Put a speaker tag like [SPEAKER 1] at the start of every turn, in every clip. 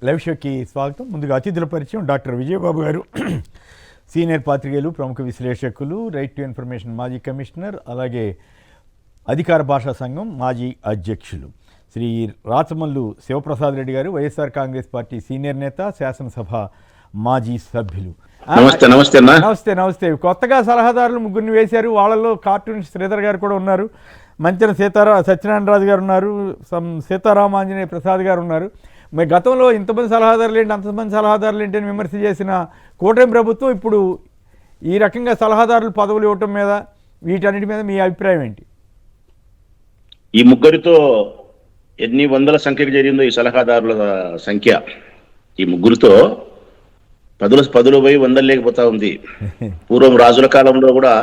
[SPEAKER 1] Live షోకి స్వాగతం. ముందుగా అతిథుల పరిచయం. డాక్టర్ విజయబాబు గారు సీనియర్ పాత్రికేయులు, ప్రముఖ విశ్లేషకులు, రైట్ టు ఇన్ఫర్మేషన్ మాజీ కమిషనర్, అలాగే అధికార భాషా సంఘం మాజీ అధ్యక్షులు. శ్రీ రాచమల్లు శివప్రసాద్ రెడ్డి గారు వైఎస్ఆర్ కాంగ్రెస్ పార్టీ సీనియర్ నేత, శాసనసభ మాజీ సభ్యులు.
[SPEAKER 2] నమస్తే. నమస్తే
[SPEAKER 1] నమస్తే నమస్తే. కొత్తగా సలహాదారులు ముగ్గురిని వేశారు. వాళ్ళలో కార్టూన్ శ్రీధర్ గారు కూడా ఉన్నారు, మంచన సత్యనారాయణరాజు గారు ఉన్నారు, సీతారామాంజనేయ ప్రసాద్ గారు ఉన్నారు. మరి గతంలో ఇంతమంది సలహాదారులు ఏంటి, అంతమంది సలహాదారులు ఏంటి అని విమర్శ చేసిన కూటమి ప్రభుత్వం ఇప్పుడు ఈ రకంగా సలహాదారులు పదవులు ఇవ్వటం మీద, వీటన్నిటి మీద మీ అభిప్రాయం ఏంటి?
[SPEAKER 2] ఈ ముగ్గురితో ఎన్ని వందల సంఖ్యకు జరిగిందో ఈ సలహాదారుల సంఖ్య. ఈ ముగ్గురితో పదులు పోయి వందలు లేకపోతా ఉంది. పూర్వం రాజుల కాలంలో కూడా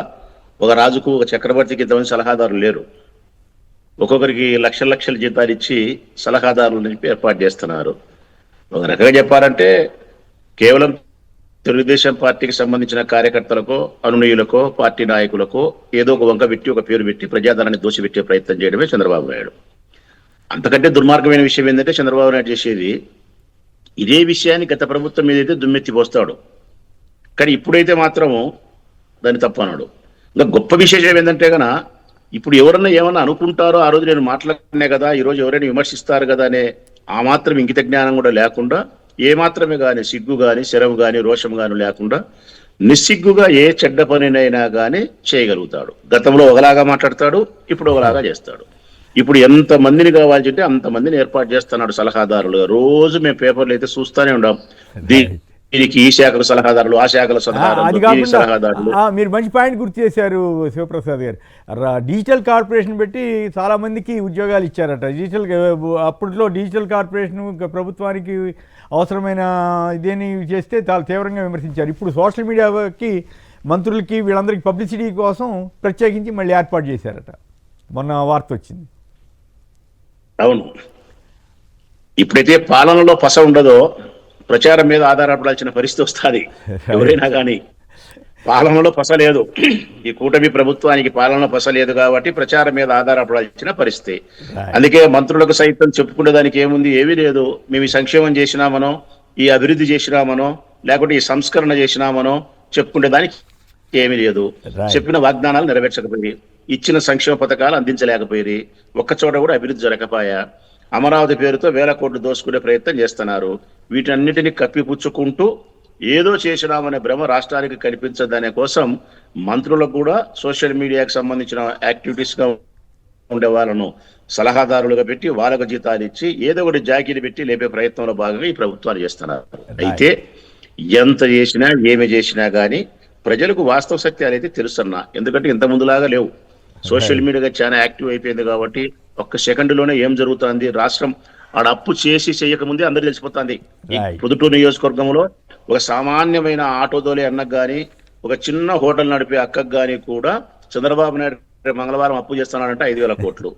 [SPEAKER 2] ఒక రాజుకు, ఒక చక్రవర్తికి ఇంతమంది సలహాదారులు లేరు. ఒక్కొక్కరికి లక్షల జీతాలు ఇచ్చి సలహాదారులను ఏర్పాటు చేస్తున్నారు. ఒక రకంగా చెప్పాలంటే కేవలం తెలుగుదేశం పార్టీకి సంబంధించిన కార్యకర్తలకో, అనునయులకో, పార్టీ నాయకులకో ఏదో ఒక వంక పెట్టి, ఒక పేరు పెట్టి ప్రజాధనాన్ని దోషిపెట్టే ప్రయత్నం చేయడమే చంద్రబాబు నాయుడు. అంతకంటే దుర్మార్గమైన విషయం ఏంటంటే చంద్రబాబు నాయుడు చేసేది ఇదే విషయాన్ని గత ప్రభుత్వం మీదైతే దుమ్మెత్తి పోస్తాడు, కానీ ఇప్పుడైతే మాత్రము దాన్ని తప్పన్నాడు. ఇంకా గొప్ప విశేషం ఏంటంటే గన ఇప్పుడు ఎవరన్నా ఏమన్నా అనుకుంటారో, ఆ రోజు నేను మాట్లాడినే కదా, ఈరోజు ఎవరైనా విమర్శిస్తారు కదా అనే ఆ మాత్రం ఇంకిత జ్ఞానం కూడా లేకుండా, ఏ మాత్రమే కానీ సిగ్గు కానీ, శరం కానీ, రోషం కానీ లేకుండా నిస్సిగ్గుగా ఏ చెడ్డ పనినైనా కానీ చేయగలుగుతాడు. గతంలో ఒకలాగా మాట్లాడతాడు, ఇప్పుడు ఒకలాగా చేస్తాడు. ఇప్పుడు ఎంత మందిని కావాల్సి ఉంటే అంతమందిని ఏర్పాటు చేస్తున్నాడు సలహాదారులుగా. రోజు మేము పేపర్లు అయితే చూస్తూనే ఉన్నాం. దీనికి ఈ శాఖల సలహాదారులు, ఆ శాఖల సలహాదారులు.
[SPEAKER 1] మీరు మంచి పాయింట్ గుర్తు చేశారు శివప్రసాద్ గారు. డిజిటల్ కార్పొరేషన్ పెట్టి చాలా మందికి ఉద్యోగాలు ఇచ్చారట. అప్పట్లో డిజిటల్ కార్పొరేషన్ ప్రభుత్వానికి అవసరమైన ఇదేని చేస్తే చాలా తీవ్రంగా విమర్శించారు. ఇప్పుడు సోషల్ మీడియాకి, మంత్రులకి, వీళ్ళందరికీ పబ్లిసిటీ కోసం ప్రత్యేకించి మళ్ళీ ఏర్పాటు చేశారట. మొన్న వార్త వచ్చింది.
[SPEAKER 2] అవును, ఇప్పుడైతే పాలనలో పస ఉండదో ప్రచారం మీద ఆధారపడాల్సిన పరిస్థితి వస్తుంది. ఎవరైనా కానీ పాలనలో పస లేదు, ఈ కూటమి ప్రభుత్వానికి పాలనలో పస లేదు కాబట్టి ప్రచారం మీద ఆధారపడాల్సిన పరిస్థితి. అందుకే మంత్రులకు సైతం చెప్పుకునే దానికి ఏముంది, ఏమీ లేదు. మేము ఈ సంక్షేమం చేసినామనో, ఈ అభివృద్ధి చేసినామనో, లేకుంటే ఈ సంస్కరణ చేసినామనో చెప్పుకునే దానికి ఏమీ లేదు. చెప్పిన వాగ్దానాలు నెరవేర్చకపోయి, ఇచ్చిన సంక్షేమ పథకాలు అందించలేకపోయి, ఒక్కచోట కూడా అభివృద్ధి జరగకపోయా. అమరావతి పేరుతో వేల కోట్లు దోసుకునే ప్రయత్నం చేస్తున్నారు. వీటన్నిటిని కప్పిపుచ్చుకుంటూ ఏదో చేసినామనే భ్రమ రాష్ట్రానికి కనిపించదనే కోసం మంత్రులకు కూడా సోషల్ మీడియాకి సంబంధించిన యాక్టివిటీస్గా ఉండే వాళ్ళను సలహాదారులుగా పెట్టి వాళ్ళకు జీతాలు ఇచ్చి ఏదో ఒకటి జాకీలు పెట్టి లేపే ప్రయత్నంలో భాగంగా ఈ ప్రభుత్వాలు చేస్తున్నారు. అయితే ఎంత చేసినా, ఏమి చేసినా కానీ ప్రజలకు వాస్తవ సత్యాలు అయితే తెలుస్తున్నా. ఎందుకంటే ఇంత ముందులాగా లేవు. సోషల్ మీడియాగా చాలా యాక్టివ్ అయిపోయింది కాబట్టి ఒక్క సెకండ్లోనే ఏం జరుగుతుంది, రాష్ట్రం ఆడ అప్పు చేసి చేయకముందే అందరూ తెలిసిపోతుంది. ఈ పొదుటూరు నియోజకవర్గంలో ఒక సామాన్యమైన ఆటోదోలే అన్నకు కానీ, ఒక చిన్న హోటల్ నడిపే అక్కకు కానీ కూడా చంద్రబాబు నాయుడు మంగళవారం అప్పు చేస్తున్నాడంటే 5,000 కోట్లు.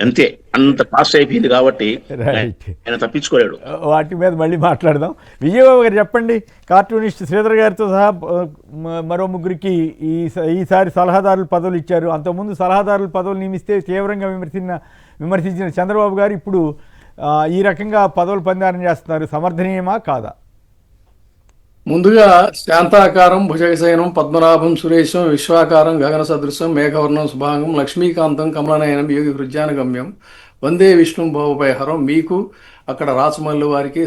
[SPEAKER 2] అంతే, అంత పాస్ అయిపోయింది కాబట్టి ఆయన తప్పించుకోలేడు.
[SPEAKER 1] వాటి మీద మళ్ళీ మాట్లాడదాం. విజయబాబు గారు చెప్పండి, కార్టూనిస్ట్ శ్రీధర్ గారితో సహా మరో ముగ్గురికి ఈసారి సలహాదారుల పదవులు ఇచ్చారు. అంతకుముందు సలహాదారుల పదవులు నియమిస్తే తీవ్రంగా విమర్శించిన చంద్రబాబు గారు ఇప్పుడు ఈ రకంగా పదవులు పందారం చేస్తున్నారు. సమర్థనీయమా కాదా?
[SPEAKER 3] ముందుగా శాంతాకారం భుజగశయనం పద్మనాభం సురేశం విశ్వాకారం గగన సదృశం మేఘవర్ణం శుభాంగం లక్ష్మీకాంతం కమలనయనం యోగి హృజ్యానగమ్యం వందే విష్ణు భవభయహరం. మీకు అక్కడ రాచమల్లు వారికి,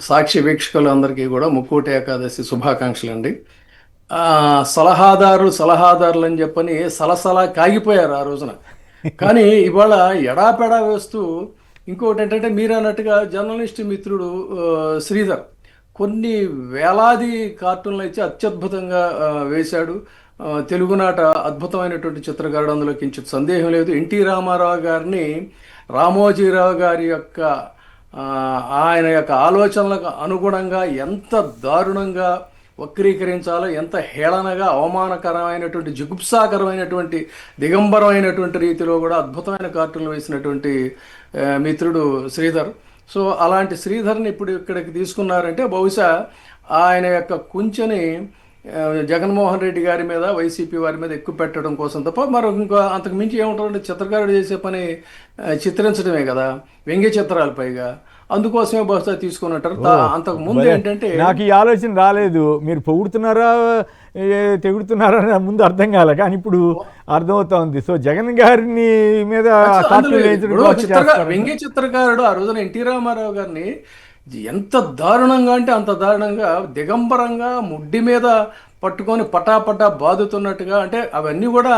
[SPEAKER 3] సాక్షి వీక్షకులు అందరికీ కూడా ముక్కోటి ఏకాదశి శుభాకాంక్షలు అండి. సలహాదారులు అని చెప్పని సలసలా కాగిపోయారు ఆ రోజున. కానీ ఇవాళ ఎడాపెడా వేస్తూ ఇంకోటి ఏంటంటే, మీరు అన్నట్టుగా జర్నలిస్ట్ మిత్రుడు శ్రీధర్ కొన్ని వేలాది కార్టూన్లు అయితే అత్యద్భుతంగా వేశాడు. తెలుగునాట అద్భుతమైనటువంటి చిత్రకారుడు, అందులో కించిత్ సందేహం లేదు. ఎన్టీ రామారావు గారిని రామోజీరావు గారి యొక్క ఆయన యొక్క ఆలోచనలకు అనుగుణంగా ఎంత దారుణంగా వక్రీకరించాలో, ఎంత హేళనగా, అవమానకరమైనటువంటి, జుగుప్సాకరమైనటువంటి, దిగంబరమైనటువంటి రీతిలో కూడా అద్భుతమైన కార్టూన్లు వేసినటువంటి మిత్రుడు శ్రీధర్. సో అలాంటి శ్రీధర్ని ఇప్పుడు ఇక్కడికి తీసుకున్నారంటే బహుశా ఆయన యొక్క కుంచెని జగన్మోహన్ రెడ్డి గారి మీద వైసీపీ వారి మీద ఎక్కువ పెట్టడం కోసం తప్ప మరో ఇంకా అంతకు మించి ఏముంటుందంటే చిత్రకారుడు చేసే పని చిత్రించడమే కదా, వ్యంగ్య చిత్రాలు పైగా. అందుకోసమే బహుశా తీసుకుని ఉంటారు. అంతకు ముందు ఏంటంటే
[SPEAKER 1] నాకు ఈ ఆలోచన రాలేదు. మీరు పొగుడుతున్నారా తెగుడుతున్నారా అని ముందు అర్థం కాలే, కానీ ఇప్పుడు అర్థమవుతా ఉంది. సో జగన్ గారిని మీద
[SPEAKER 3] వ్యంగ్య చిత్రకారుడు ఆ రోజున ఎన్టీ రామారావు గారిని ఎంత దారుణంగా అంటే అంత దారుణంగా దిగంబరంగా ముడ్డి మీద పట్టుకొని పటాపటా బాదుతున్నట్టుగా, అంటే అవన్నీ కూడా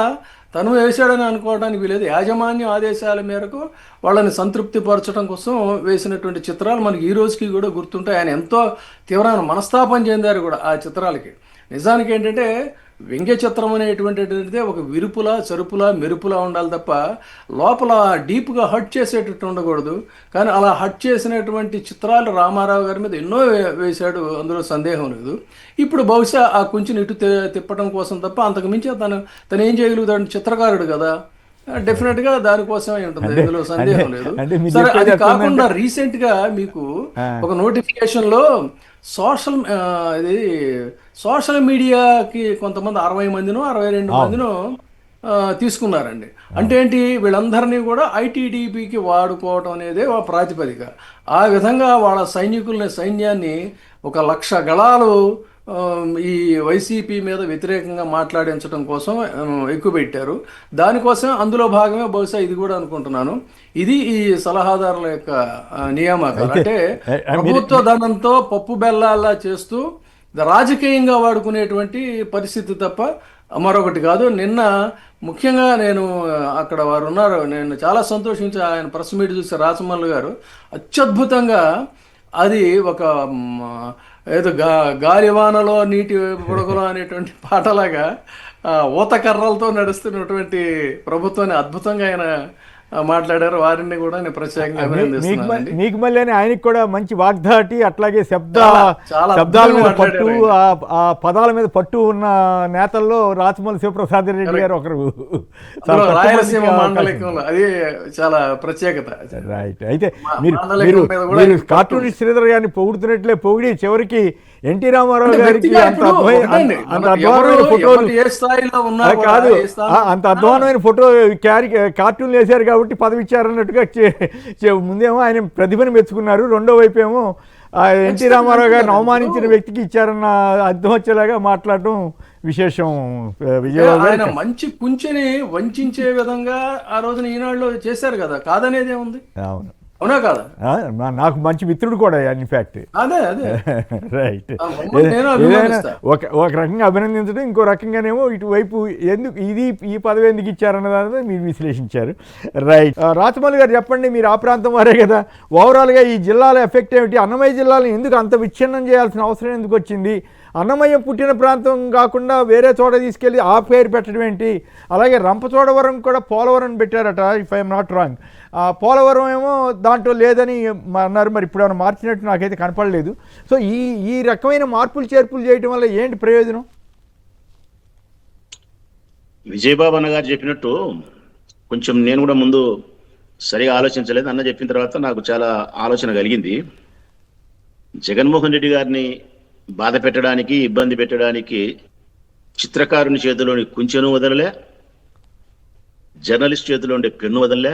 [SPEAKER 3] తను వేశాడని అనుకోవడానికి వీలేదు. యాజమాన్య ఆదేశాల మేరకు వాళ్ళని సంతృప్తి పరచడం కోసం వేసినటువంటి చిత్రాలు మనకి ఈ రోజుకి కూడా గుర్తుంటాయి. ఆయన ఎంతో తీవ్రమైన మనస్తాపం చెందారు కూడా ఆ చిత్రాలకి. నిజానికి ఏంటంటే వ్యంగ్య చిత్రం అనేటువంటిది ఒక విరుపులా చెరుపులా మెరుపులా ఉండాలి తప్ప లోపల డీప్గా హట్ చేసేటట్టు ఉండకూడదు. కానీ అలా హట్ చేసినటువంటి చిత్రాలు రామారావు గారి మీద ఎన్నో వేశాడు, అందులో సందేహం లేదు. ఇప్పుడు బహుశా ఆ కొంచెం ఇటు తిప్పడం కోసం తప్ప అంతకు మించి తను ఏం చేయగలుగుతాడు, చిత్రకారుడు కదా, డెఫినెట్గా దానికోసమే ఉంటుంది, ఇందులో సందేహం లేదు. సరే, అది కాకుండా రీసెంట్గా మీకు ఒక నోటిఫికేషన్లో సోషల్ మీడియాకి కొంతమంది 60 మందినో 62 మందినో తీసుకున్నారండి. అంటే ఏంటి, వీళ్ళందరినీ కూడా ఐటీడీపీకి వాడుకోవటం అనేది ఒక ప్రాతిపదిక. ఆ విధంగా వాళ్ళ సైన్యాన్ని 1,00,000 గళాలు ఈ వైసీపీ మీద వ్యతిరేకంగా మాట్లాడించడం కోసం ఎక్కువ పెట్టారు. దానికోసం అందులో భాగమే బహుశా ఇది కూడా అనుకుంటున్నాను. ఇది ఈ సలహాదారుల యొక్క నియామకాలు. అంటే ప్రభుత్వ ధనంతో పప్పు బెల్లాల్లా చేస్తూ రాజకీయంగా వాడుకునేటువంటి పరిస్థితి తప్ప మరొకటి కాదు. నిన్న ముఖ్యంగా నేను అక్కడ వారు ఉన్నారు, నేను చాలా సంతోషించి ఆయన ప్రెస్ మీట్ చూసి రాజమల్లు గారు అత్యద్భుతంగా అది ఒక ఏదో గాలివానలో నీటి బుడగలో అనేటువంటి పాటలాగా ఊతకర్రలతో నడుస్తున్నటువంటి ప్రభుత్వాన్ని అద్భుతంగా ఆయన మాట్లాడారు. వారిని కూడా నేను ప్రత్యేకంగా అభినందిస్తున్నాను.
[SPEAKER 1] మీకు మళ్ళీ ఆయనకి కూడా మంచి వాగ్దాటి, అట్లాగే శబ్దాల మీద పట్టు, ఆ పదాల మీద పట్టు ఉన్న నేతల్లో రాచమల్లి శివప్రసాద్ రెడ్డి గారు ఒకరు.
[SPEAKER 3] రాయలసీమ మాండలికంలో అది చాలా ప్రత్యేకత.
[SPEAKER 1] రైట్. అయితే మీరు కార్టూనిస్ట్ శ్రీధర్ గారిని పొగుడుతున్నట్లే పొగిడి చివరికి ఎన్టీ రామారావు గారికి అంత అధ్వానమైన ఫోటోలు కాదు, అంత అధ్వానమైన ఫోటో కార్టూన్లు వేశారు కాబట్టి పదవి ఇచ్చారన్నట్టుగా ముందేమో ఆయన ప్రతిభను మెచ్చుకున్నారు, రెండో వైపు ఏమో ఎన్టీ రామారావు గారిని అవమానించిన వ్యక్తికి ఇచ్చారన్న అర్థం వచ్చేలాగా మాట్లాడటం విశేషం.
[SPEAKER 3] ఆయన మంచి కుంచెని వంచే విధంగా ఆ రోజున ఈనాడులో చేశారు కదా, కాదనేదే ఉంది.
[SPEAKER 1] అవును,
[SPEAKER 3] అవునా కాదా?
[SPEAKER 1] నాకు మంచి మిత్రుడు కూడా ఇన్ఫాక్ట్.
[SPEAKER 3] అదే అదే
[SPEAKER 1] రైట్. ఒక రకంగా అభినందించడం, ఇంకో రకంగానేమో ఇటువైపు ఎందుకు ఈ పదవి ఎందుకు ఇచ్చారన్న దాని మీరు విశ్లేషించారు. రైట్. రాచమల్లి గారు చెప్పండి, మీరు ఆ ప్రాంతం వారే కదా, ఓవరాల్గా ఈ జిల్లాల ఎఫెక్ట్ ఏమిటి? అన్నమయ్య జిల్లాలను ఎందుకు అంత విచ్ఛిన్నం చేయాల్సిన అవసరం ఎందుకు వచ్చింది? అన్నమయ్య పుట్టిన ప్రాంతం కాకుండా వేరే చోట తీసుకెళ్ళి ఆ పేరు పెట్టడం ఏంటి? అలాగే రంపచోడవరం కూడా పోలవరం పెట్టారట, if I'm not wrong. Polavaram ఏమో దాంట్లో లేదని అన్నారు, మరి ఇప్పుడు ఏమైనా మార్చినట్టు నాకైతే కనపడలేదు. సో ఈ రకమైన మార్పులు చేర్పులు చేయడం వల్ల ఏంటి ప్రయోజనం?
[SPEAKER 2] విజయబాబు అన్న గారు చెప్పినట్టు కొంచెం నేను కూడా ముందు సరిగా ఆలోచించలేదు. అన్న చెప్పిన తర్వాత నాకు చాలా ఆలోచన కలిగింది. జగన్మోహన్ రెడ్డి గారిని బాధ పెట్టడానికి, ఇబ్బంది పెట్టడానికి చిత్రకారుని చేతిలోని కుంచెను వదలలే, జర్నలిస్ట్ చేతిలో ఉండే పెన్ను వదలలే,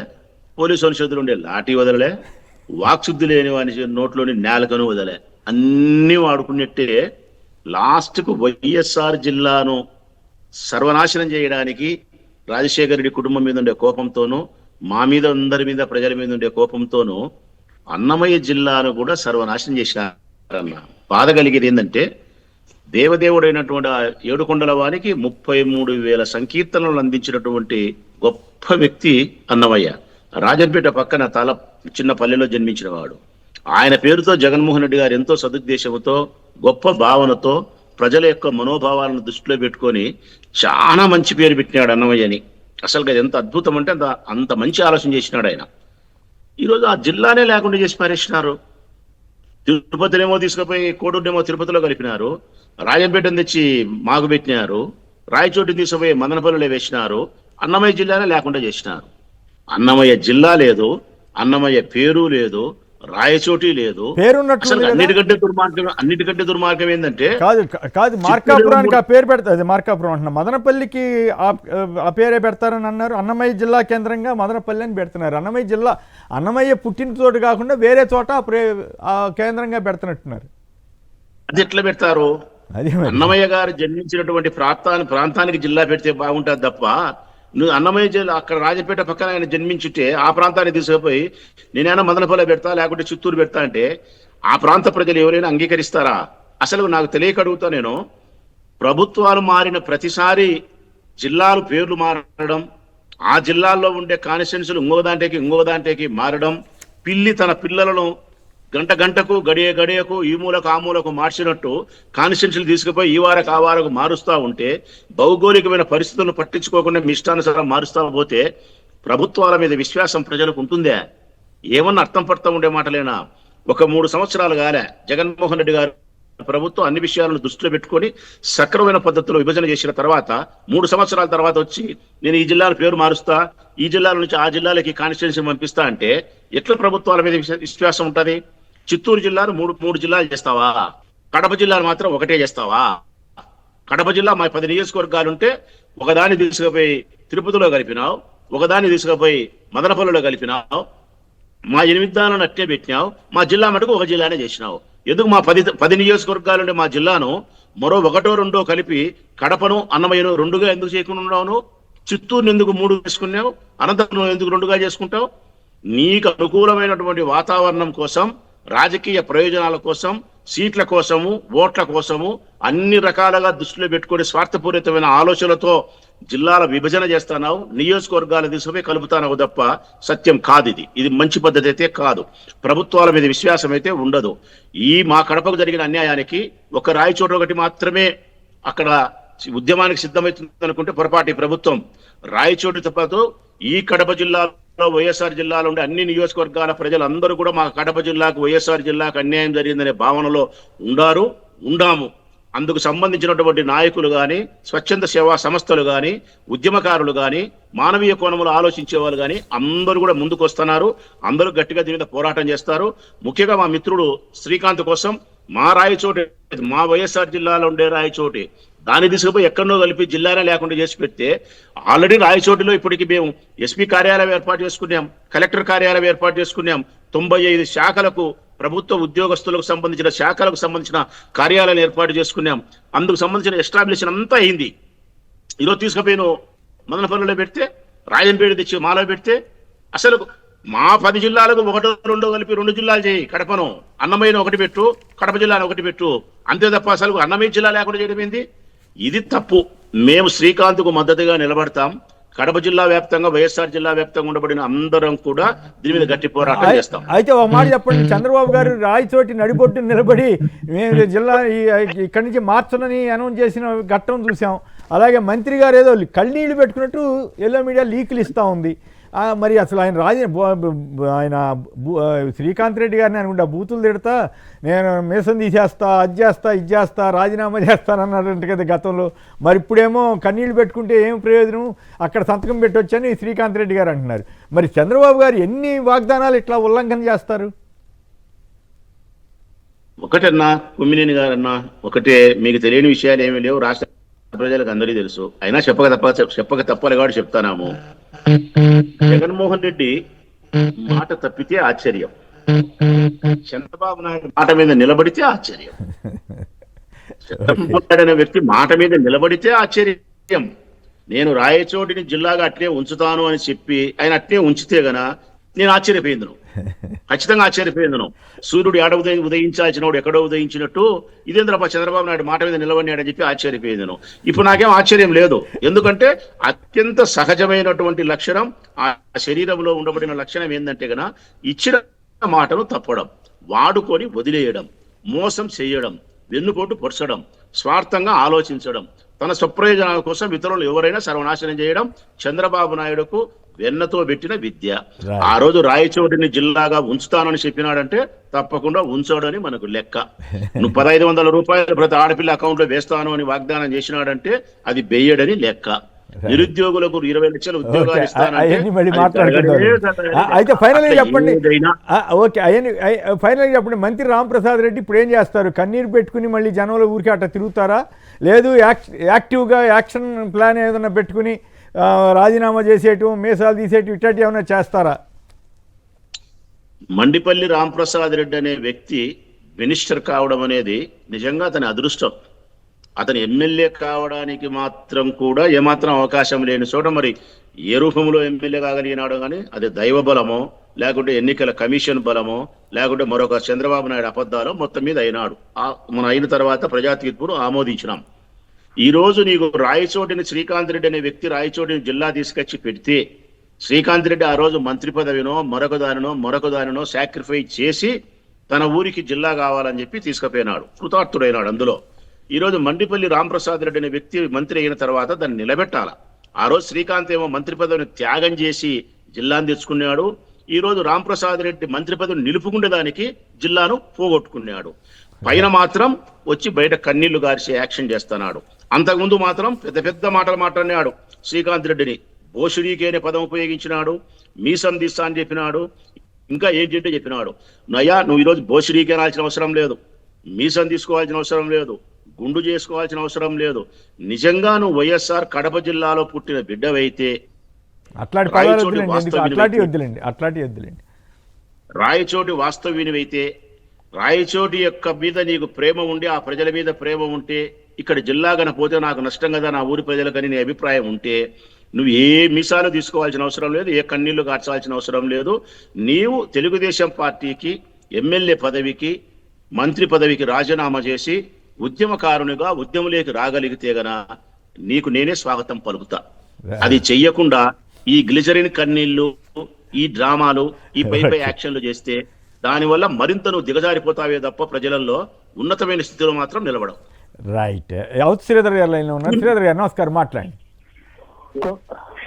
[SPEAKER 2] పోలీసు వాళ్ళ చేతిలో ఉండే లాఠీ వదలలే, వాక్శుద్ధి లేని వాని నోట్లోని నేలకను వదలే. అన్నీ వాడుకున్నట్టే లాస్ట్కు వైఎస్ఆర్ జిల్లాను సర్వనాశనం చేయడానికి రాజశేఖర రెడ్డి కుటుంబం మీద ఉండే కోపంతోనూ, మా మీద అందరి మీద ప్రజల మీద ఉండే కోపంతోనూ అన్నమయ్య జిల్లాను కూడా సర్వనాశనం చేశారన్న. బాధ కలిగేది ఏంటంటే, దేవదేవుడైనటువంటి ఆ ఏడుకొండల వారికి 33,000 సంకీర్తనలు అందించినటువంటి గొప్ప వ్యక్తి అన్నమయ్య. రాజంపేట పక్కన చిన్న పల్లెలో జన్మించిన వాడు. ఆయన పేరుతో జగన్మోహన్ రెడ్డి గారు ఎంతో సదుద్దేశంతో, గొప్ప భావనతో, ప్రజల యొక్క మనోభావాలను దృష్టిలో పెట్టుకొని చాలా మంచి పేరు పెట్టినాడు అన్నమయ్యని. అసలు అది ఎంత అద్భుతం అంటే అంత మంచి ఆలోచన చేసినాడు ఆయన. ఈరోజు ఆ జిల్లానే లేకుండా చేసి పారేసినారు. తిరుపతినేమో తీసుకుపోయి కోడూరునేమో తిరుపతిలో కలిపినారు, రాజంపేటను తెచ్చి మాకు పెట్టినారు, రాయచోటిని తీసుకుపోయి మదనపల్లిలో వేసినారు, అన్నమయ్య జిల్లానే లేకుండా చేసినారు. అన్నమయ్య జిల్లా లేదు, అన్నమయ్య పేరు లేదు, రాయచోటి లేదు.
[SPEAKER 1] పేరున్నట్లు
[SPEAKER 2] అసలు అన్నిటికంటే దుర్మార్గం ఏంటంటే
[SPEAKER 1] కాదు మార్కాపురానికి ఆ పేరు పెడతాది. మార్కాపురం అంటున్నా, మదనపల్లికి ఆ పేరే పెడతారని అన్నారు. అన్నమయ్య జిల్లా కేంద్రంగా మదనపల్లి అని పెడుతున్నారు. అన్నమయ్య పుట్టిన చోటు కాకుండా వేరే చోట ఆ కేంద్రంగా పెడుతున్నట్టున్నారు.
[SPEAKER 2] అది ఎట్లా పెడతారు? అన్నమయ్య గారు జన్మించినటువంటి ప్రాంతానికి జిల్లా పెడితే బాగుంటుంది తప్ప, నువ్వు అన్నమయ్య జిల్లా అక్కడ రాజపేట పక్కన ఆయన జన్మించుంటే ఆ ప్రాంతాన్ని తీసుకుపోయి నేనైనా మదనపల్లి పెడతా లేకుంటే చిత్తూరు పెడతా అంటే ఆ ప్రాంత ప్రజలు ఎవరైనా అంగీకరిస్తారా? అసలు నాకు తెలియక అడుగుతా నేను. ప్రభుత్వాలు మారిన ప్రతిసారి జిల్లాలు పేర్లు మారడం, ఆ జిల్లాల్లో ఉండే కాన్స్టిట్యున్సీలు ఇంకో దాంట్లోకి మారడం, పిల్లి తన పిల్లలను గంటకు గడియకు ఈ మూలకు ఆ మూలకు మార్చినట్టు కాన్స్టిట్యున్సీలు తీసుకుపోయి ఈ వారకు ఆ వారకు మారుస్తూ ఉంటే, భౌగోళికమైన పరిస్థితులను పట్టించుకోకుండా మీ ఇష్టానుసారం మారుస్తా పోతే ప్రభుత్వాల మీద విశ్వాసం ప్రజలకు ఉంటుందే? ఏమన్నా అర్థం పడుతూ ఉండే మాటలేనా? ఒక 3 సంవత్సరాలు కాలే జగన్మోహన్ రెడ్డి గారు ప్రభుత్వం అన్ని విషయాలను దృష్టిలో పెట్టుకొని సక్రమైన పద్ధతిలో విభజన చేసిన తర్వాత 3 సంవత్సరాల తర్వాత వచ్చి నేను ఈ జిల్లాల పేరు మారుస్తా, ఈ జిల్లాల నుంచి ఆ జిల్లాలకి కాన్స్టిట్యున్సీ పంపిస్తా అంటే ఎట్లా ప్రభుత్వాల మీద విశ్వాసం ఉంటుంది? చిత్తూరు జిల్లాను మూడు జిల్లాలు చేస్తావా? కడప జిల్లాను మాత్రం ఒకటే చేస్తావా? కడప జిల్లా మా 10 నియోజకవర్గాలుంటే ఒకదాన్ని తీసుకుపోయి తిరుపతిలో కలిపినావు, ఒకదాన్ని తీసుకుపోయి మదనపల్లిలో కలిపినావు, మా 8 దానాలను అట్టే పెట్టినావు, మా జిల్లా మటుకు ఒక జిల్లానే చేసినావు. ఎందుకు మా 10 నియోజకవర్గాలుండే మా జిల్లాను మరో 1-2 కలిపి కడపను అన్నమయ్యను 2గా ఎందుకు చేయకుండా ఉన్నావు? చిత్తూరుని ఎందుకు 3 చేసుకున్నావు? అనంతపురం ఎందుకు 2గా చేసుకుంటావు? నీకు అనుకూలమైనటువంటి వాతావరణం కోసం, రాజకీయ ప్రయోజనాల కోసం, సీట్ల కోసము, ఓట్ల కోసము అన్ని రకాలుగా దృష్టిలో పెట్టుకుని స్వార్థపూరితమైన ఆలోచనలతో జిల్లాల విభజన చేస్తున్నావు, నియోజకవర్గాలు తీసుకుపోయి కలుపుతానవు తప్ప సత్యం కాదు. ఇది మంచి పద్ధతి అయితే కాదు. ప్రభుత్వాల మీద విశ్వాసం అయితే ఉండదు. మా కడపకు జరిగిన అన్యాయానికి ఒక రాయచోట ఒకటి మాత్రమే అక్కడ ఉద్యమానికి సిద్ధమవుతుంది అనుకుంటే పొరపాటి ప్రభుత్వం. రాయచోటితో పాటు ఈ కడప జిల్లాలో వైఎస్ఆర్ జిల్లాలో ఉండే అన్ని నియోజకవర్గాల ప్రజలందరూ కూడా మా కడప జిల్లాకు, వైఎస్ఆర్ జిల్లాకు అన్యాయం జరిగిందనే భావనలో ఉండాము. అందుకు సంబంధించినటువంటి నాయకులు కానీ, స్వచ్ఛంద సేవా సంస్థలు కానీ, ఉద్యమకారులు కానీ, మానవీయ కోణంలో ఆలోచించే వాళ్ళు కానీ అందరూ కూడా ముందుకు వస్తున్నారు. అందరూ గట్టిగా దీని మీద పోరాటం చేస్తారు. ముఖ్యంగా మా మిత్రుడు శ్రీకాంత్ కోసం మా రాయచోటి, మా వైఎస్ఆర్ జిల్లాలో ఉండే రాయచోటి దాన్ని తీసుకుపోయి ఎక్కడో కలిపి జిల్లానే లేకుండా చేసి పెడితే, ఆల్రెడీ రాయచోటిలో ఇప్పటికి మేము ఎస్పీ కార్యాలయం ఏర్పాటు చేసుకున్నాం, కలెక్టర్ కార్యాలయం ఏర్పాటు చేసుకున్నాం, 95 శాఖలకు, ప్రభుత్వ ఉద్యోగస్తులకు సంబంధించిన శాఖలకు సంబంధించిన కార్యాలయాలు ఏర్పాటు చేసుకున్నాం. అందుకు సంబంధించిన ఎస్టాబ్లిషన్ అంతా అయింది. ఈరోజు తీసుకుపోయిన మదనపల్లిలో పెడితే, రాజంపేట తెచ్చి మాలో పెడితే, అసలు మా 10 జిల్లాలకు 1-2 కలిపి 2 జిల్లాలు చేయి. కడపను, అన్నమయ్యను ఒకటి పెట్టు, కడప జిల్లాను ఒకటి పెట్టు, అంతే తప్ప అసలు అన్నమయ్య జిల్లా లేకుండా చేయడం ఏంది? ఇది తప్పు. మేము శ్రీకాంత్కు మద్దతుగా నిలబడతాం. కడప జిల్లా వ్యాప్తంగా, వైఎస్ఆర్ జిల్లా వ్యాప్తంగా ఉండబడిన అందరం కూడా దీని మీద గట్టి పోరాటం చేస్తాం.
[SPEAKER 1] అయితే ఒక మాట చెప్పండి, చంద్రబాబు గారు రాయచోటి నడిబొట్టు నిలబడి మేము జిల్లా ఇక్కడి నుంచి మార్చనని అనౌన్స్ చేసిన ఘట్టం చూసాం. అలాగే మంత్రి గారు ఏదో కళ్ళనీళ్ళు పెట్టుకున్నట్టు ఎల్లో మీడియా లీకులు ఇస్తూ ఉంది. మరి అసలు ఆయన శ్రీకాంత్ రెడ్డి గారిని అనుకుంటా బూతులు తిడతా, నేను మీసం తీసేస్తా, అది చేస్తా, ఇది చేస్తా, రాజీనామా చేస్తానన్నారంట కదా గతంలో. మరి ఇప్పుడేమో కన్నీళ్ళు పెట్టుకుంటే ఏం ప్రయోజనం, అక్కడ సంతకం పెట్టొచ్చని శ్రీకాంత్ రెడ్డి గారు అంటున్నారు. మరి చంద్రబాబు గారు ఎన్ని వాగ్దానాలు ఇట్లా ఉల్లంఘన చేస్తారు?
[SPEAKER 2] ఒకటన్నా కుమ్మినేని గారన్నా, ఒకటే, మీకు తెలియని విషయాలు ఏమీ లేవు, రాష్ట్ర ప్రజలకు అందరికీ తెలుసు. అయినా చెప్పక తప్పలే కాబట్టి చెప్తానాము. జగన్మోహన్ రెడ్డి మాట తప్పితే ఆశ్చర్యం, చంద్రబాబు నాయుడు మాట మీద నిలబడితే ఆశ్చర్యం. చంద్రబాబు నాయుడు అనే వ్యక్తి మాట మీద నిలబడితే ఆశ్చర్యం. నేను రాయచోటిని జిల్లాగా అట్లే ఉంచుతాను అని చెప్పి ఆయన అట్లే ఉంచితే గన నేను ఆశ్చర్యపోయిందును, ఖచ్చితంగా ఆశ్చర్యపోయిందును. సూర్యుడు ఏడ ఉదయించాల్సినోడు ఎక్కడో ఉదయించినట్టు ఇదేంద్రప్ప చంద్రబాబు నాయుడు మాట మీద నిలబడినాడని చెప్పి ఆశ్చర్యపోయిందును. ఇప్పుడు నాకేం ఆశ్చర్యం లేదు. ఎందుకంటే అత్యంత సహజమైనటువంటి లక్షణం, ఆ శరీరంలో ఉండబడిన లక్షణం ఏంటంటే గన ఇచ్చిన మాటను తప్పడం, వాడుకొని వదిలేయడం, మోసం చేయడం, వెన్నుపోటు పొరచడం, స్వార్థంగా ఆలోచించడం, తన స్వప్రయోజనాల కోసం ఇతరులు ఎవరైనా సర్వనాశనం చేయడం చంద్రబాబు నాయుడుకు వెన్నతో పెట్టిన విద్య. ఆ రోజు రాయచోటిని జిల్లాగా ఉంచుతానని చెప్పినాడంటే తప్పకుండా ఉంచాడని మనకు లెక్క. నువ్వు 1500 రూపాయలు ప్రతి ఆడపిల్ల అకౌంట్లో వేస్తాను అని వాగ్దానం చేసినాడంటే అది బెయ్యడని లెక్క. నిరుద్యోగులకు 20 లక్షల ఉద్యోగాలు
[SPEAKER 1] ఓకే,
[SPEAKER 2] ఇస్తానంటే
[SPEAKER 1] అవన్నీ మళ్ళీ
[SPEAKER 2] అది
[SPEAKER 1] మాట్లాడుకుందాం.
[SPEAKER 2] జరగనే జరగలేదు.
[SPEAKER 1] అయితే ఫైనల్గా
[SPEAKER 2] అట్లా
[SPEAKER 1] చెప్పండి.
[SPEAKER 2] ఏదైనా
[SPEAKER 1] ఓకే, అవన్నీ ఫైనల్గా చెప్పండి. మంత్రి రాంప్రసాద్ రెడ్డి ఇప్పుడు ఏం చేస్తారు? కన్నీరు పెట్టుకుని మళ్ళీ జనంలో ఊరికి అట్లా తిరుగుతారా, లేదు యాక్టివ్గా యాక్షన్ ప్లాన్ ఏదైనా పెట్టుకుని రాజీనామా చేసేయటం, మీసాలు తీసేయటం ఇట్లాంటివి ఏమైనా చేస్తారా?
[SPEAKER 2] మండిపల్లి రాంప్రసాద్ రెడ్డి అనే వ్యక్తి మినిస్టర్ కావడం అనేది నిజంగా అతని అదృష్టం. అతను ఎమ్మెల్యే కావడానికి మాత్రం కూడా ఏమాత్రం అవకాశం లేని చోట మరి ఏ రూపంలో ఎమ్మెల్యే కాగలిగినాడో కానీ అది దైవ బలమో, లేకుంటే ఎన్నికల కమిషన్ బలమో, లేకుంటే మరొక చంద్రబాబు నాయుడు అబద్ధాలు మొత్తం మీద అయినాడు. మనం అయిన తర్వాత ప్రజా తీర్పును ఆమోదించినాం. ఈ రోజు నీకు రాయచోటిని శ్రీకాంత్ రెడ్డి అనే వ్యక్తి రాయచోటిని జిల్లా తీసుకొచ్చి పెడితే, శ్రీకాంత్ రెడ్డి ఆ రోజు మంత్రి పదవినో మరొక దానినో సాక్రిఫై చేసి తన ఊరికి జిల్లా కావాలని చెప్పి తీసుకుపోయినాడు, కృతార్థుడైనాడు. అందులో ఈరోజు మండిపల్లి రాంప్రసాద్ రెడ్డి అనే వ్యక్తి మంత్రి అయిన తర్వాత దాన్ని నిలబెట్టాల. ఆ రోజు శ్రీకాంత్ ఏమో మంత్రి పదవిని త్యాగం చేసి జిల్లాను తెచ్చుకున్నాడు. ఈ రోజు రాంప్రసాద్ రెడ్డి మంత్రి పదవిని నిలుపుకునేదానికి జిల్లాను పోగొట్టుకున్నాడు. పైన మాత్రం వచ్చి బయట కన్నీళ్లు గారిసే యాక్షన్ చేస్తున్నాడు. అంతకుముందు మాత్రం పెద్ద పెద్ద మాటలు మాట్లాడినాడు. శ్రీకాంత్ రెడ్డిని బోషుడీకే అనే పదం ఉపయోగించినాడు, మీసం దిస్తా అని చెప్పినాడు, ఇంకా ఏంటంటే చెప్పినాడు. నయ్యా, నువ్వు ఈరోజు బోషుడీకే అనాల్సిన అవసరం లేదు, మీసం తీసుకోవాల్సిన అవసరం లేదు, గుండు చేసుకోవాల్సిన అవసరం లేదు. నిజంగా నువ్వు వైఎస్ఆర్ కడప జిల్లాలో పుట్టిన బిడ్డవైతే,
[SPEAKER 1] అట్లాంటి వద్దులేండి.
[SPEAKER 2] రాయచోటి వాస్తవ్యునివైతే, రాయచోటి యొక్క మీద నీకు ప్రేమ ఉండి ఆ ప్రజల మీద ప్రేమ ఉంటే, ఇక్కడ జిల్లా పోతే నాకు నష్టం కదా నా ఊరి ప్రజలకని నీ అభిప్రాయం ఉంటే, నువ్వు ఏ మీసాలు తీసుకోవాల్సిన అవసరం లేదు, ఏ కన్నీళ్లు కార్చాల్సిన అవసరం లేదు. నీవు తెలుగుదేశం పార్టీకి ఎమ్మెల్యే పదవికి మంత్రి పదవికి రాజీనామా చేసి ఉద్యమకారునిగా ఉద్యమంలోకి రాగలిగితే గన నీకు నేనే స్వాగతం పలుకుతా. అది చెయ్యకుండా ఈ గ్లిజరిన్ కన్నీళ్లు, ఈ డ్రామాలు, ఈ పై యాక్షన్లు చేస్తే దానివల్ల మరింత నువ్వు దిగజారిపోతావే తప్ప ప్రజలలో ఉన్నతమైన స్థితిలో మాత్రం నిలబడవు.
[SPEAKER 1] రైట్. అవుత్ శ్రీధర్ గారు లైన్లో ఉన్నారు. శ్రీధర్ గారు నమస్కారం, మాట్లాడండి.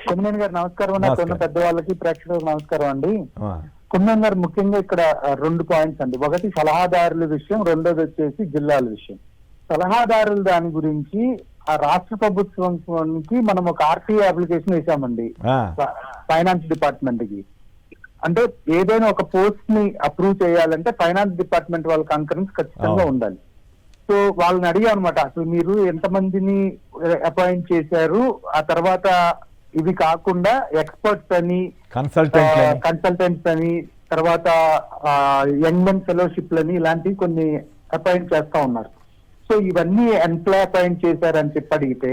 [SPEAKER 4] కుమ్మేన్ గారు నమస్కారం అండి. అక్కడ ఉన్న పెద్దవాళ్ళకి ప్రేక్షకులకు నమస్కారం అండి. కుమ్మేన్ గారు ముఖ్యంగా ఇక్కడ 2 పాయింట్స్ అండి. ఒకటి సలహాదారుల విషయం, రెండోది వచ్చేసి జిల్లాల విషయం. సలహాదారుల దాని గురించి ఆ రాష్ట్ర ప్రభుత్వానికి మనం ఒక ఆర్టీఐ అప్లికేషన్ వేసామండి ఫైనాన్స్ డిపార్ట్మెంట్ కి. అంటే ఏదైనా ఒక పోస్ట్ ని అప్రూవ్ చేయాలంటే ఫైనాన్స్ డిపార్ట్మెంట్ వాళ్ళ కంకరెన్స్ ఖచ్చితంగా ఉండాలి. సో వాళ్ళని అడిగా అనమాట, అసలు మీరు ఎంతమందిని అపాయింట్ చేశారు, ఆ తర్వాత ఇవి కాకుండా ఎక్స్పర్ట్స్ అని, కన్సల్టెంట్స్ అని, తర్వాత యంగ్ మెన్ ఫెలోషిప్ లని ఇలాంటివి కొన్ని అపాయింట్ చేస్తా ఉన్నారు. సో ఇవన్నీ ఎంప్లాయ్ అపాయింట్ చేశారని చెప్పి అడిగితే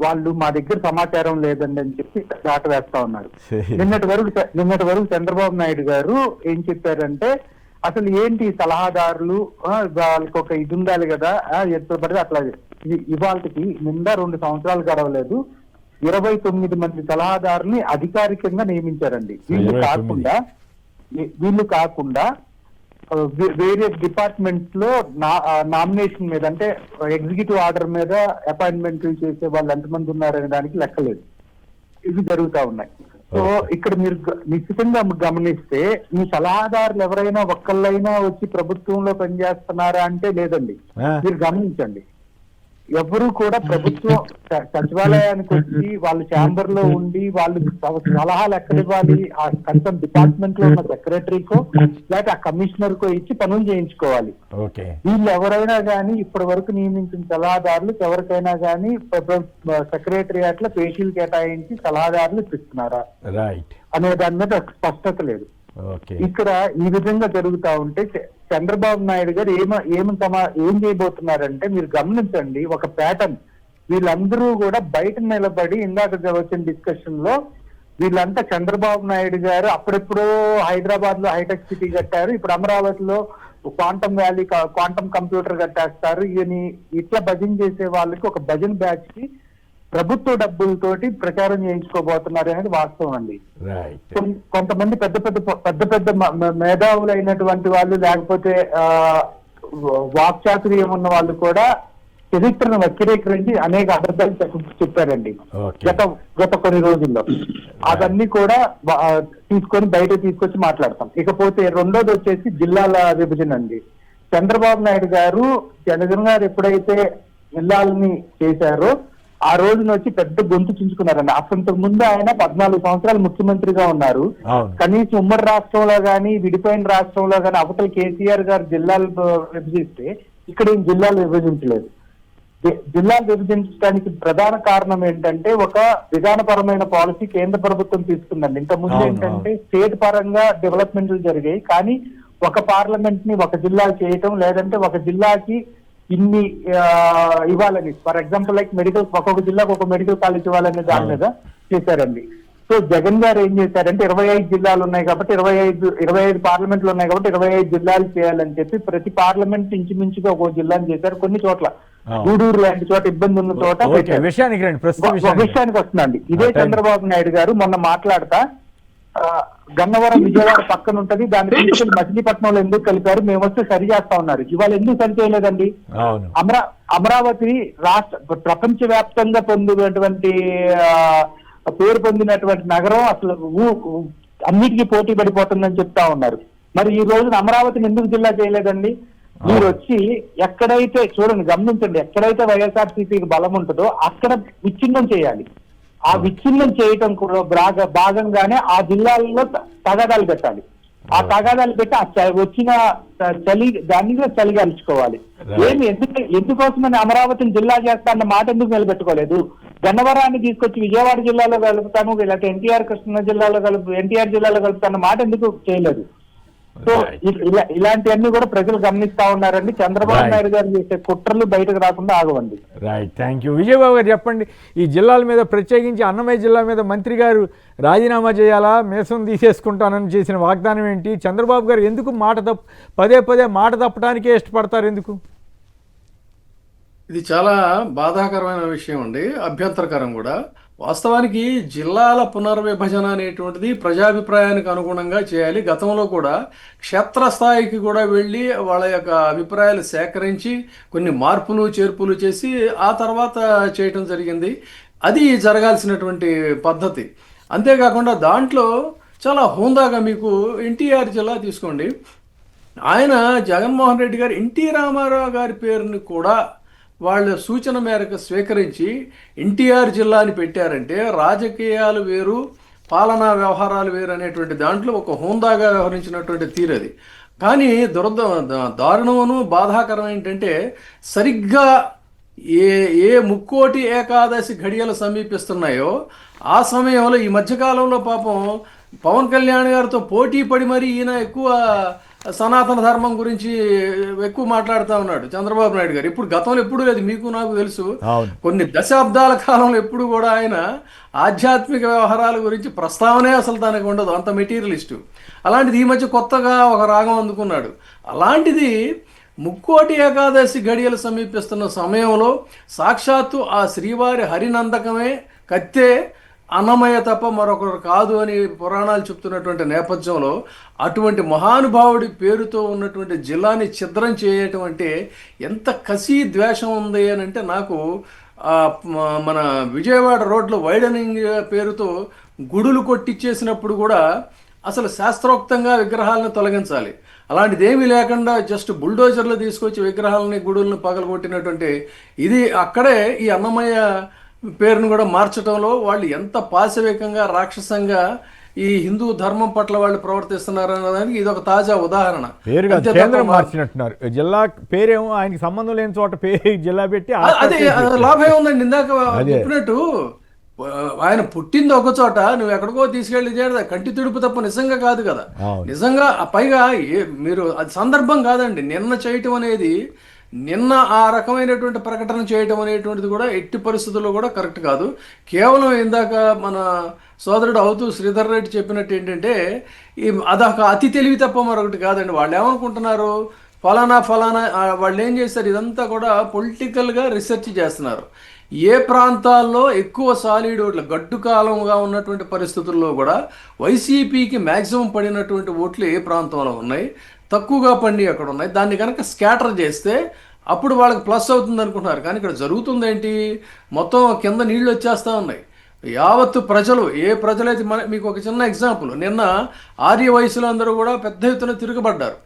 [SPEAKER 4] వాళ్ళు మా దగ్గర సమాచారం లేదండి అని చెప్పి దాట వేస్తా ఉన్నారు. నిన్నటి వరకు చంద్రబాబు నాయుడు గారు ఏం చెప్పారంటే, అసలు ఏంటి సలహాదారులు, వాళ్ళకి ఒక ఇది ఉండాలి కదా, ఎట్లా పడితే అట్లా. ఇవాళకి నిండా 2 సంవత్సరాలు గడవలేదు, 29 మంది సలహాదారుని అధికారికంగా నియమించారండి. వీళ్ళు కాకుండా వేరే డిపార్ట్మెంట్స్ లో నామినేషన్ మీద, అంటే ఎగ్జిక్యూటివ్ ఆర్డర్ మీద అపాయింట్మెంట్లు చేసే వాళ్ళు ఎంతమంది ఉన్నారనే దానికి లెక్కలేదు. ఇవి జరుగుతా ఉన్నాయి. సో ఇక్కడ మీరు నిశ్చితంగా గమనిస్తే మీ సలహాదారులు ఎవరైనా ఒక్కళ్ళైనా వచ్చి ప్రభుత్వంలో పనిచేస్తున్నారా అంటే లేదండి. మీరు గమనించండి, ఎవరు కూడా ప్రభుత్వం సచివాలయానికి వచ్చి వాళ్ళు ఛాంబర్ లో ఉండి వాళ్ళు సలహాలు ఎక్కడ ఇవ్వాలి, ఆ కన్సర్న్ డిపార్ట్మెంట్ లో ఉన్న సెక్రటరీకో లేకపోతే ఆ కమిషనర్ కో ఇచ్చి పనులు చేయించుకోవాలి. వీళ్ళు ఎవరైనా కానీ ఇప్పటి వరకు నియమించిన సలహాదారులు ఎవరికైనా కానీ సెక్రటరియేట్ లో పేషీలు కేటాయించి సలహాదారులు ఇస్తున్నారా అనే దాని మీద స్పష్టత లేదు. ఇక్కడ ఈ విధంగా జరుగుతా ఉంటే చంద్రబాబు నాయుడు గారు ఏం చేయబోతున్నారంటే, మీరు గమనించండి ఒక ప్యాటర్న్. వీళ్ళందరూ కూడా బయట నిలబడి, ఇందాక వచ్చిన డిస్కషన్ లో వీళ్ళంతా చంద్రబాబు నాయుడు గారు అప్పుడెప్పుడో హైదరాబాద్ లో హైటెక్ సిటీ కట్టారు, ఇప్పుడు అమరావతిలో క్వాంటమ్ వ్యాలీ, క్వాంటమ్ కంప్యూటర్ కట్టేస్తారు, ఇట్లా భజన చేసే వాళ్ళకి ఒక భజన బ్యాచ్ కి ప్రభుత్వ డబ్బులతోటి ప్రచారం చేయించుకోబోతున్నారు అనేది వాస్తవం అండి. కొంతమంది పెద్ద పెద్ద మేధావులు అయినటువంటి వాళ్ళు, లేకపోతే వాక్చాతుర్యం ఉన్న వాళ్ళు కూడా చరిత్రను వక్రీకరించి అనేక అబద్ధాలు చెప్పారండి గత కొన్ని రోజుల్లో. అవన్నీ కూడా బయట తీసుకొచ్చి మాట్లాడతాం. ఇకపోతే రెండోది వచ్చేసి జిల్లాల విభజన అండి. చంద్రబాబు నాయుడు గారు, జగన్ గారు ఎప్పుడైతే జిల్లాలని చేశారో ఆ రోజున వచ్చి పెద్ద గొంతు చించుకున్నారండి. అసలు ముందు ఆయన 14 సంవత్సరాలు ముఖ్యమంత్రిగా ఉన్నారు.
[SPEAKER 1] అవును.
[SPEAKER 4] కనీసం ఉమ్మడి రాష్ట్రంలో గానీ విడిపోయిన రాష్ట్రంలో గానీ అవతల కేసీఆర్ గారు జిల్లాలు విభజిస్తే ఇక్కడ ఏం జిల్లాలు విభజించలేదు. జిల్లాలు విభజించడానికి ప్రధాన కారణం ఏంటంటే ఒక విధానపరమైన పాలసీ కేంద్ర ప్రభుత్వం తీసుకుందండి. ఇంత ముందు ఏంటంటే స్టేట్ పరంగా డెవలప్మెంట్లు జరిగాయి, కానీ ఒక పార్లమెంట్ ని ఒక జిల్లా చేయటం, లేదంటే ఒక జిల్లాకి ఇన్ని ఇవ్వాలని, ఫర్ ఎగ్జాంపుల్ లైక్ ఒక్కొక్క జిల్లాకు ఒక మెడికల్ కాలేజ్ ఇవ్వాలనే దాని మీద చేశారండి. సో జగన్ గారు ఏం చేశారంటే 25 జిల్లాలు ఉన్నాయి కాబట్టి 25 పార్లమెంట్లు ఉన్నాయి కాబట్టి 25 జిల్లాలు చేయాలని చెప్పి ప్రతి పార్లమెంట్ ఇంచుమించుగా ఒక జిల్లాని చేశారు. కొన్ని చోట్ల గూడూరు లాంటి చోట ఇబ్బంది ఉన్న చోట విషయానికి వస్తుందండి. ఇదే చంద్రబాబు నాయుడు గారు మొన్న మాట్లాడతా గన్నవరం విజయవాడ పక్కన ఉంటది, దాని తీసుకెళ్లి మచిలీపట్నంలో ఎందుకు కలిపారు, మేము వస్తే సరి చేస్తా ఉన్నారు. ఇవాళ ఎందుకు సరి చేయలేదండి? అమరావతి ప్రపంచ వ్యాప్తంగా పొందినటువంటి పేరు పొందినటువంటి నగరం అసలు అన్నిటికీ పోటీ పడిపోతుందని చెప్తా ఉన్నారు. మరి ఈ రోజున అమరావతిని ఎందుకు జిల్లా చేయలేదండి? మీరు వచ్చి ఎక్కడైతే చూడండి, గమనించండి, ఎక్కడైతే వైఎస్ఆర్సీపీకి బలం ఉంటుందో అక్కడ విచ్ఛిన్నం చేయాలి. ఆ విచ్ఛిన్నం చేయటం కూడా భాగంగానే ఆ జిల్లాల్లో తగాదాలు పెట్టాలి. ఆ తగాదాలు పెట్టి వచ్చిన దాన్ని చలిగాల్చుకోవాలి. ఎందుకోసమని అమరావతిని జిల్లా చేస్తా అన్న మాట ఎందుకు నిలబెట్టుకోలేదు? గన్నవరాన్ని తీసుకొచ్చి విజయవాడ జిల్లాలో కలుపుతాను, లేకపోతే ఎన్టీఆర్ జిల్లాలో కలుపుతాన్న మాట ఎందుకు చేయలేదు? సో ఇలాంటివన్నీ కూడా ప్రజలు గమనిస్తా ఉన్నారండి. చంద్రబాబు నాయుడు గారు చేసే కుట్రలు బయటకు రాకుండా ఆగవండి.
[SPEAKER 1] Right, thank you. విజయబాబు గారు చెప్పండి, ఈ జిల్లాల మీద ప్రత్యేకించి అన్నమయ్య జిల్లా మీద మంత్రి గారు రాజీనామా చేయాలా, మేసం తీసేసుకుంటానని చేసిన వాగ్దానం ఏంటి? చంద్రబాబు గారు ఎందుకు పదే మాట తప్పడానికే ఇష్టపడతారు ఎందుకు?
[SPEAKER 3] ఇది చాలా బాధాకరమైన విషయం అండి, అభ్యంతరకరం కూడా. వాస్తవానికి జిల్లాల పునర్విభజన అనేటువంటిది ప్రజాభిప్రాయానికి అనుగుణంగా చేయాలి. గతంలో కూడా క్షేత్రస్థాయికి కూడా వెళ్ళి వాళ్ళ యొక్క అభిప్రాయాలు సేకరించి కొన్ని మార్పులు చేర్పులు చేసి ఆ తర్వాత చేయటం జరిగింది. అది జరగాల్సినటువంటి పద్ధతి. అంతేకాకుండా దాంట్లో చాలా హోందాగా మీకు ఎన్టీఆర్ జిల్లా తీసుకోండి. ఆయన జగన్మోహన్ రెడ్డి గారు ఎన్టీ రామారావు గారి పేరుని కూడా వాళ్ళ సూచన మేరకు స్వీకరించి ఎన్టీఆర్ జిల్లాని పెట్టారంటే రాజకీయాలు వేరు, పాలనా వ్యవహారాలు వేరు అనేటువంటి దాంట్లో ఒక హోందాగా వ్యవహరించినటువంటి తీరది. కానీ దారుణమును బాధాకరం ఏంటంటే సరిగ్గా ఏ ముక్కోటి ఏకాదశి ఘడియలు సమీపిస్తున్నాయో ఆ సమయంలో ఈ మధ్యకాలంలో పాపం పవన్ కళ్యాణ్ గారితో పోటీ పడి మరి ఈయన ఎక్కువ సనాతన ధర్మం గురించి ఎక్కువ మాట్లాడుతూ ఉన్నాడు చంద్రబాబు నాయుడు గారు. ఇప్పుడు గతంలో ఎప్పుడు లేదు, మీకు నాకు తెలుసు. కొన్ని దశాబ్దాల కాలంలో ఎప్పుడు కూడా ఆయన ఆధ్యాత్మిక వ్యవహారాల గురించి ప్రస్తావనే అసలు తనకు ఉండదు, అంత మెటీరియలిస్టు. అలాంటిది ఈ మధ్య కొత్తగా ఒక రాగం అందుకున్నాడు. అలాంటిది ముక్కోటి ఏకాదశి గడియలు సమీపిస్తున్న సమయంలో సాక్షాత్తు ఆ శ్రీవారి హరినందకమే కత్తే అన్నమయ్య తప్ప మరొకరు కాదు అని పురాణాలు చెప్తున్నటువంటి నేపథ్యంలో అటువంటి మహానుభావుడి పేరుతో ఉన్నటువంటి జిల్లాని ఛిద్రం చేయటం అంటే ఎంత కసి ద్వేషం ఉంది అని అంటే నాకు మన విజయవాడ రోడ్లో వైడనింగ్ పేరుతో గుడులు కొట్టిచ్చేసినప్పుడు కూడా అసలు శాస్త్రోక్తంగా విగ్రహాలను తొలగించాలి. అలాంటిది ఏమీ లేకుండా జస్ట్ బుల్డోజర్లు తీసుకొచ్చి విగ్రహాలని గుడులను పగలగొట్టినటువంటి ఇది అక్కడే ఈ అన్నమయ్య పేరును కూడా మార్చడంలో వాళ్ళు ఎంత పాశవికంగా రాక్షసంగా ఈ హిందూ ధర్మం పట్ల వాళ్ళు ప్రవర్తిస్తున్నారు అన్నదానికి ఇది ఒక తాజా ఉదాహరణ.
[SPEAKER 1] కేంద్రం మార్చినట్టున్నారు, జిల్లా పేరేమో ఆయనకి సంబంధం లేని చోట పేరు జిల్లా పెట్టి
[SPEAKER 3] అదే లాభం ఉందండి. ఇందాక చెప్పినట్టు ఆయన పుట్టింది ఒక చోట, నువ్వు ఎక్కడికో తీసుకెళ్ళి కంటి తుడుపు తప్ప నిజంగా కాదు కదా. నిజంగా పైగా మీరు అది సందర్భం కాదండి. నిన్న చేయటం అనేది, నిన్న ఆ రకమైనటువంటి ప్రకటన చేయటం అనేటువంటిది కూడా ఎట్టి పరిస్థితుల్లో కూడా కరెక్ట్ కాదు. కేవలం ఇందాక మన సోదరుడు అవుతూ శ్రీధర్ రెడ్డి చెప్పినట్టు ఏంటంటే అదొక అతి తెలివి తప్ప మరొకటి కాదండి. వాళ్ళు ఏమనుకుంటున్నారు, ఫలానా వాళ్ళు ఏం చేస్తారు, ఇదంతా కూడా పొలిటికల్గా రీసెర్చ్ చేస్తున్నారు. ఏ ప్రాంతాల్లో ఎక్కువ సాలిడ్ ఓట్లు గడ్డు కాలంగా ఉన్నటువంటి పరిస్థితుల్లో కూడా వైసీపీకి మ్యాక్సిమం పడినటువంటి ఓట్లు ఏ ప్రాంతంలో ఉన్నాయి, తక్కువగా పండి అక్కడ ఉన్నాయి, దాన్ని కనుక స్కాటర్ చేస్తే అప్పుడు వాళ్ళకి ప్లస్ అవుతుంది అనుకుంటున్నారు. కానీ ఇక్కడ జరుగుతుంది ఏంటి, మొత్తం కింద నీళ్ళు వచ్చేస్తూ ఉన్నాయి. యావత్తు ప్రజలు, ఏ ప్రజలైతే మీకు ఒక చిన్న ఎగ్జాంపుల్, నిన్న ఆర్య వయసులందరూ కూడా పెద్ద ఎత్తున తిరగబడ్డారు.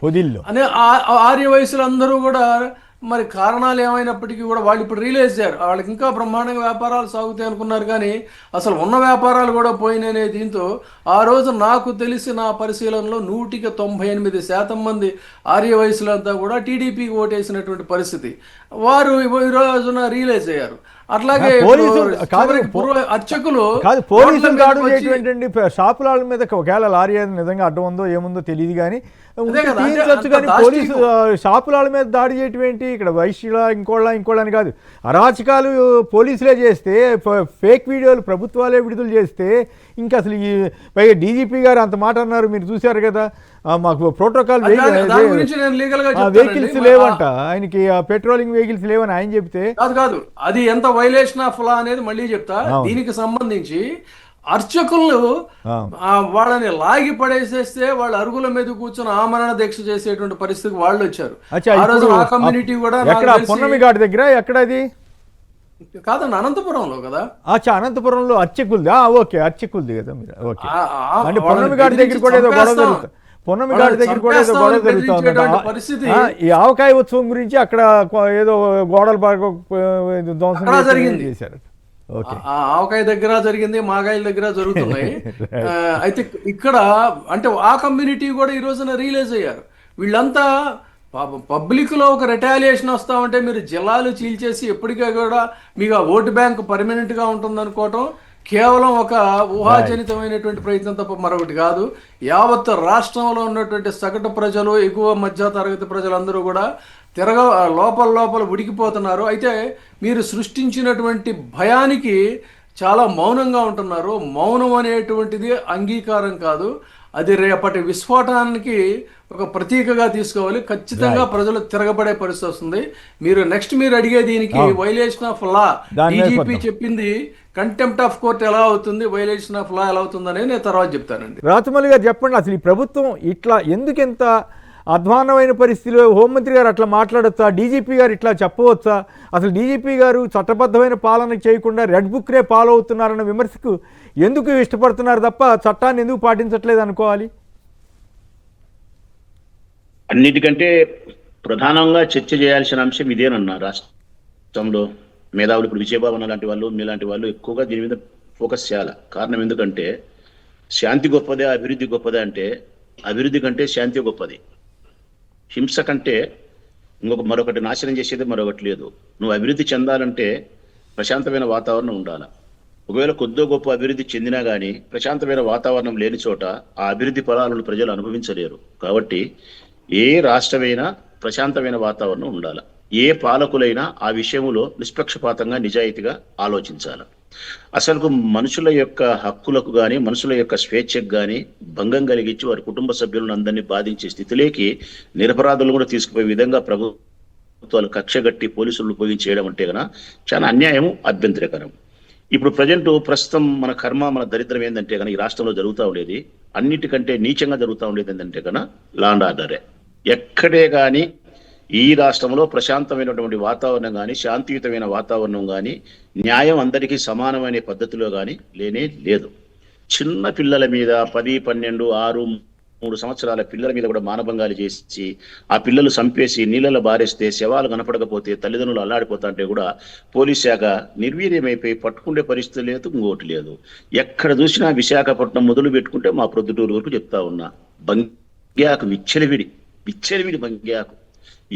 [SPEAKER 3] అనే ఆర్య వయసులందరూ కూడా మరి కారణాలు ఏమైనప్పటికీ కూడా వాళ్ళు ఇప్పుడు రియలైజ్ అయ్యారు, వాళ్ళకి ఇంకా బ్రహ్మాండంగా వ్యాపారాలు సాగుతాయి అనుకున్నారు, కానీ అసలు ఉన్న వ్యాపారాలు కూడా పోయినాయనే దీంతో ఆ రోజు నాకు తెలిసి నా పరిశీలనలో 198% మంది ఆర్య వయసులంతా కూడా టీడీపీకి ఓటేసినటువంటి పరిస్థితి. వారు ఈ రోజున రియలైజ్ అయ్యారు. అట్లాగే
[SPEAKER 1] పోలీసు కాదు,
[SPEAKER 3] అర్చకులు
[SPEAKER 1] కాదు పోలీసులు దాడులు చేయటువంటి షాపుల వాళ్ళ మీద ఒకవేళ లారీ నిజంగా అడ్డం ఉందో ఏముందో తెలియదు కానీ తీయించవచ్చు, కానీ పోలీసు షాపుల వాళ్ళ మీద దాడి చేయటం ఏంటి? ఇక్కడ వైశ్యుల ఇంకోళ్ళ అని కాదు, అరాచకాలు పోలీసులే చేస్తే, ఫేక్ వీడియోలు ప్రభుత్వాలే విడుదల చేస్తే ఇంకా అసలు ఈ పైగా డీజీపీ గారు అంత మాట అన్నారు, మీరు చూశారు కదా, మాకు ప్రోటోకాల్ వెహికల్స్ లేవంట, ఆయనకి పెట్రోలింగ్ వెహికల్స్ లేవని ఆయన చెప్తే
[SPEAKER 3] కాదు అది ఎంత వైలేషన్ ఆఫ్ లా అనేది మళ్ళీ చెప్తా. దీనికి సంబంధించి అర్చకులు వాళ్ళని లాగి పడేసేస్తే వాళ్ళు అరుగుల మీద కూర్చొని ఆమరణ దీక్ష చేసేటువంటి పరిస్థితికి వాళ్ళు వచ్చారు. ఆ రోజు ఆ కమ్యూనిటీ కూడా
[SPEAKER 1] పొన్నమి ఘాట్ దగ్గర ఎక్కడ అది
[SPEAKER 3] కాదండి, అనంతపురంలో కదా.
[SPEAKER 1] అనంతపురంలో అర్చకులది, ఓకే అర్చకులది కదా మీరు, ఓకే. అంటే పొన్నమి ఘాట్ దగ్గర కూడా ఏదో గొడవ జరుగుతుంది, పొన్నమి ఘాట్ దగ్గర కూడా ఏదో గొడవ జరుగుతుంది. ఈ ఆవకాయ ఉత్సవం గురించి అక్కడ ఏదో గోడలు బాగా ధ్వంసం చేశారు.
[SPEAKER 3] ఆవకాయ దగ్గర జరిగింది, మాగాయల దగ్గర జరుగుతున్నాయి. అయితే ఇక్కడ అంటే ఆ కమ్యూనిటీ కూడా ఈ రోజున రియలైజ్ అయ్యారు. వీళ్ళంతా పబ్లిక్ లో ఒక రిటాలియేషన్ వస్తామంటే మీరు జిల్లాలు చీల్చేసి ఎప్పటికీ కూడా మీకు ఆ ఓటు బ్యాంక్ పర్మనెంట్ గా ఉంటుంది అనుకోవటం కేవలం ఒక ఊహాజనితమైనటువంటి ప్రయత్నం తప్ప మరొకటి కాదు. యావత్ రాష్ట్రంలో ఉన్నటువంటి సగటు ప్రజలు, ఎగువ మధ్య తరగతి ప్రజలందరూ కూడా లోపల ఉడికిపోతున్నారు. అయితే మీరు సృష్టించినటువంటి భయానికి చాలా మౌనంగా ఉంటున్నారు. మౌనం అనేటువంటిది అంగీకారం కాదు, అది రేపటి విస్ఫోటనానికి ఒక ప్రతీకగా తీసుకోవాలి. ఖచ్చితంగా ప్రజలు తిరగబడే పరిస్థితి వస్తుంది. మీరు అడిగే దీనికి వైలేషన్ ఆఫ్ లా, డీజీపీ చెప్పింది కంటెంప్ట్ ఆఫ్ కోర్ట్ ఎలా అవుతుంది, వైలేషన్ ఆఫ్ లా ఎలా అవుతుంది అనేది నేను తర్వాత చెప్తానండి.
[SPEAKER 1] రాచమల్లి గారు చెప్పండి, అసలు ఈ ప్రభుత్వం ఇట్లా ఎందుకెంత అధ్వాన్నమైన పరిస్థితిలో హోంమంత్రి గారు అట్లా మాట్లాడొచ్చా? డీజీపీ గారు ఇట్లా చెప్పవచ్చా? అసలు డీజీపీ గారు చట్టబద్ధమైన పాలన చేయకుండా రెడ్ బుక్నే ఫాలో అవుతున్నారన్న విమర్శకు ఎందుకు ఇష్టపడుతున్నారు తప్ప చట్టాన్ని ఎందుకు పాటించట్లేదు అనుకోవాలి?
[SPEAKER 2] అన్నిటికంటే ప్రధానంగా చర్చ చేయాల్సిన అంశం ఇదేనన్నా. రాష్ట్రంలో మేధావులు ఇప్పుడు విజయబాబు లాంటి వాళ్ళు, మీలాంటి వాళ్ళు ఎక్కువగా దీని మీద ఫోకస్ చేయాలి. కారణం ఎందుకంటే శాంతి గొప్పదే, అభివృద్ధి గొప్పదే అంటే అభివృద్ధి కంటే శాంతి గొప్పది. హింస కంటే మరొకటి నాశనం చేసేది మరొకటి లేదు. నువ్వు అభివృద్ధి చెందాలంటే ప్రశాంతమైన వాతావరణం ఉండాలి. ఒకవేళ కొద్దో గొప్ప అభివృద్ధి చెందినా కానీ ప్రశాంతమైన వాతావరణం లేని చోట ఆ అభివృద్ధి ఫలాలను ప్రజలు అనుభవించలేరు. కాబట్టి ఏ రాష్ట్రమైనా ప్రశాంతమైన వాతావరణం ఉండాలి. ఏ పాలకులైనా ఆ విషయంలో నిష్పక్షపాతంగా నిజాయితీగా ఆలోచించాలి. అసలు మనుషుల యొక్క హక్కులకు కానీ మనుషుల యొక్క స్వేచ్ఛకు కానీ భంగం కలిగించి వారి కుటుంబ సభ్యులను అందరినీ బాధించే స్థితిలోకి నిరపరాధులు కూడా తీసుకుపోయే విధంగా ప్రభుత్వాలు కక్షగట్టి పోలీసులను ఉపయోగించేయడం అంటే కన్నా చాలా అన్యాయం, అభ్యంతరకరం. ఇప్పుడు ప్రస్తుతం మన కర్మ, మన దరిద్రం ఏంటంటే కన్నా ఈ రాష్ట్రంలో జరుగుతూ ఉండేది అన్నిటికంటే నీచంగా జరుగుతూ ఉండేది ఏంటంటే కన్నా లా అండ్ ఆర్డరే. ఎక్కడే కానీ ఈ రాష్ట్రంలో ప్రశాంతమైనటువంటి వాతావరణం కానీ, శాంతియుతమైన వాతావరణం కానీ, న్యాయం అందరికీ సమానమైన పద్ధతిలో కానీ లేనే లేదు. చిన్న పిల్లల మీద 10, 12, 6, 3 సంవత్సరాల పిల్లల మీద కూడా మానభంగాలు చేసి ఆ పిల్లలు చంపేసి నీళ్ళలో బారేస్తే శవాలు కనపడకపోతే తల్లిదండ్రులు అల్లాడిపోతా అంటే కూడా పోలీస్ శాఖ నిర్వీర్యమైపోయి పట్టుకునే పరిస్థితి లేదు, ఇంకోటి లేదు. ఎక్కడ చూసినా విశాఖపట్నం మొదలు పెట్టుకుంటే మా ప్రొద్దుటూరు వరకు చెప్తా ఉన్నా, బంగ్యాకు విచ్చలివిడి బంగ్యాకు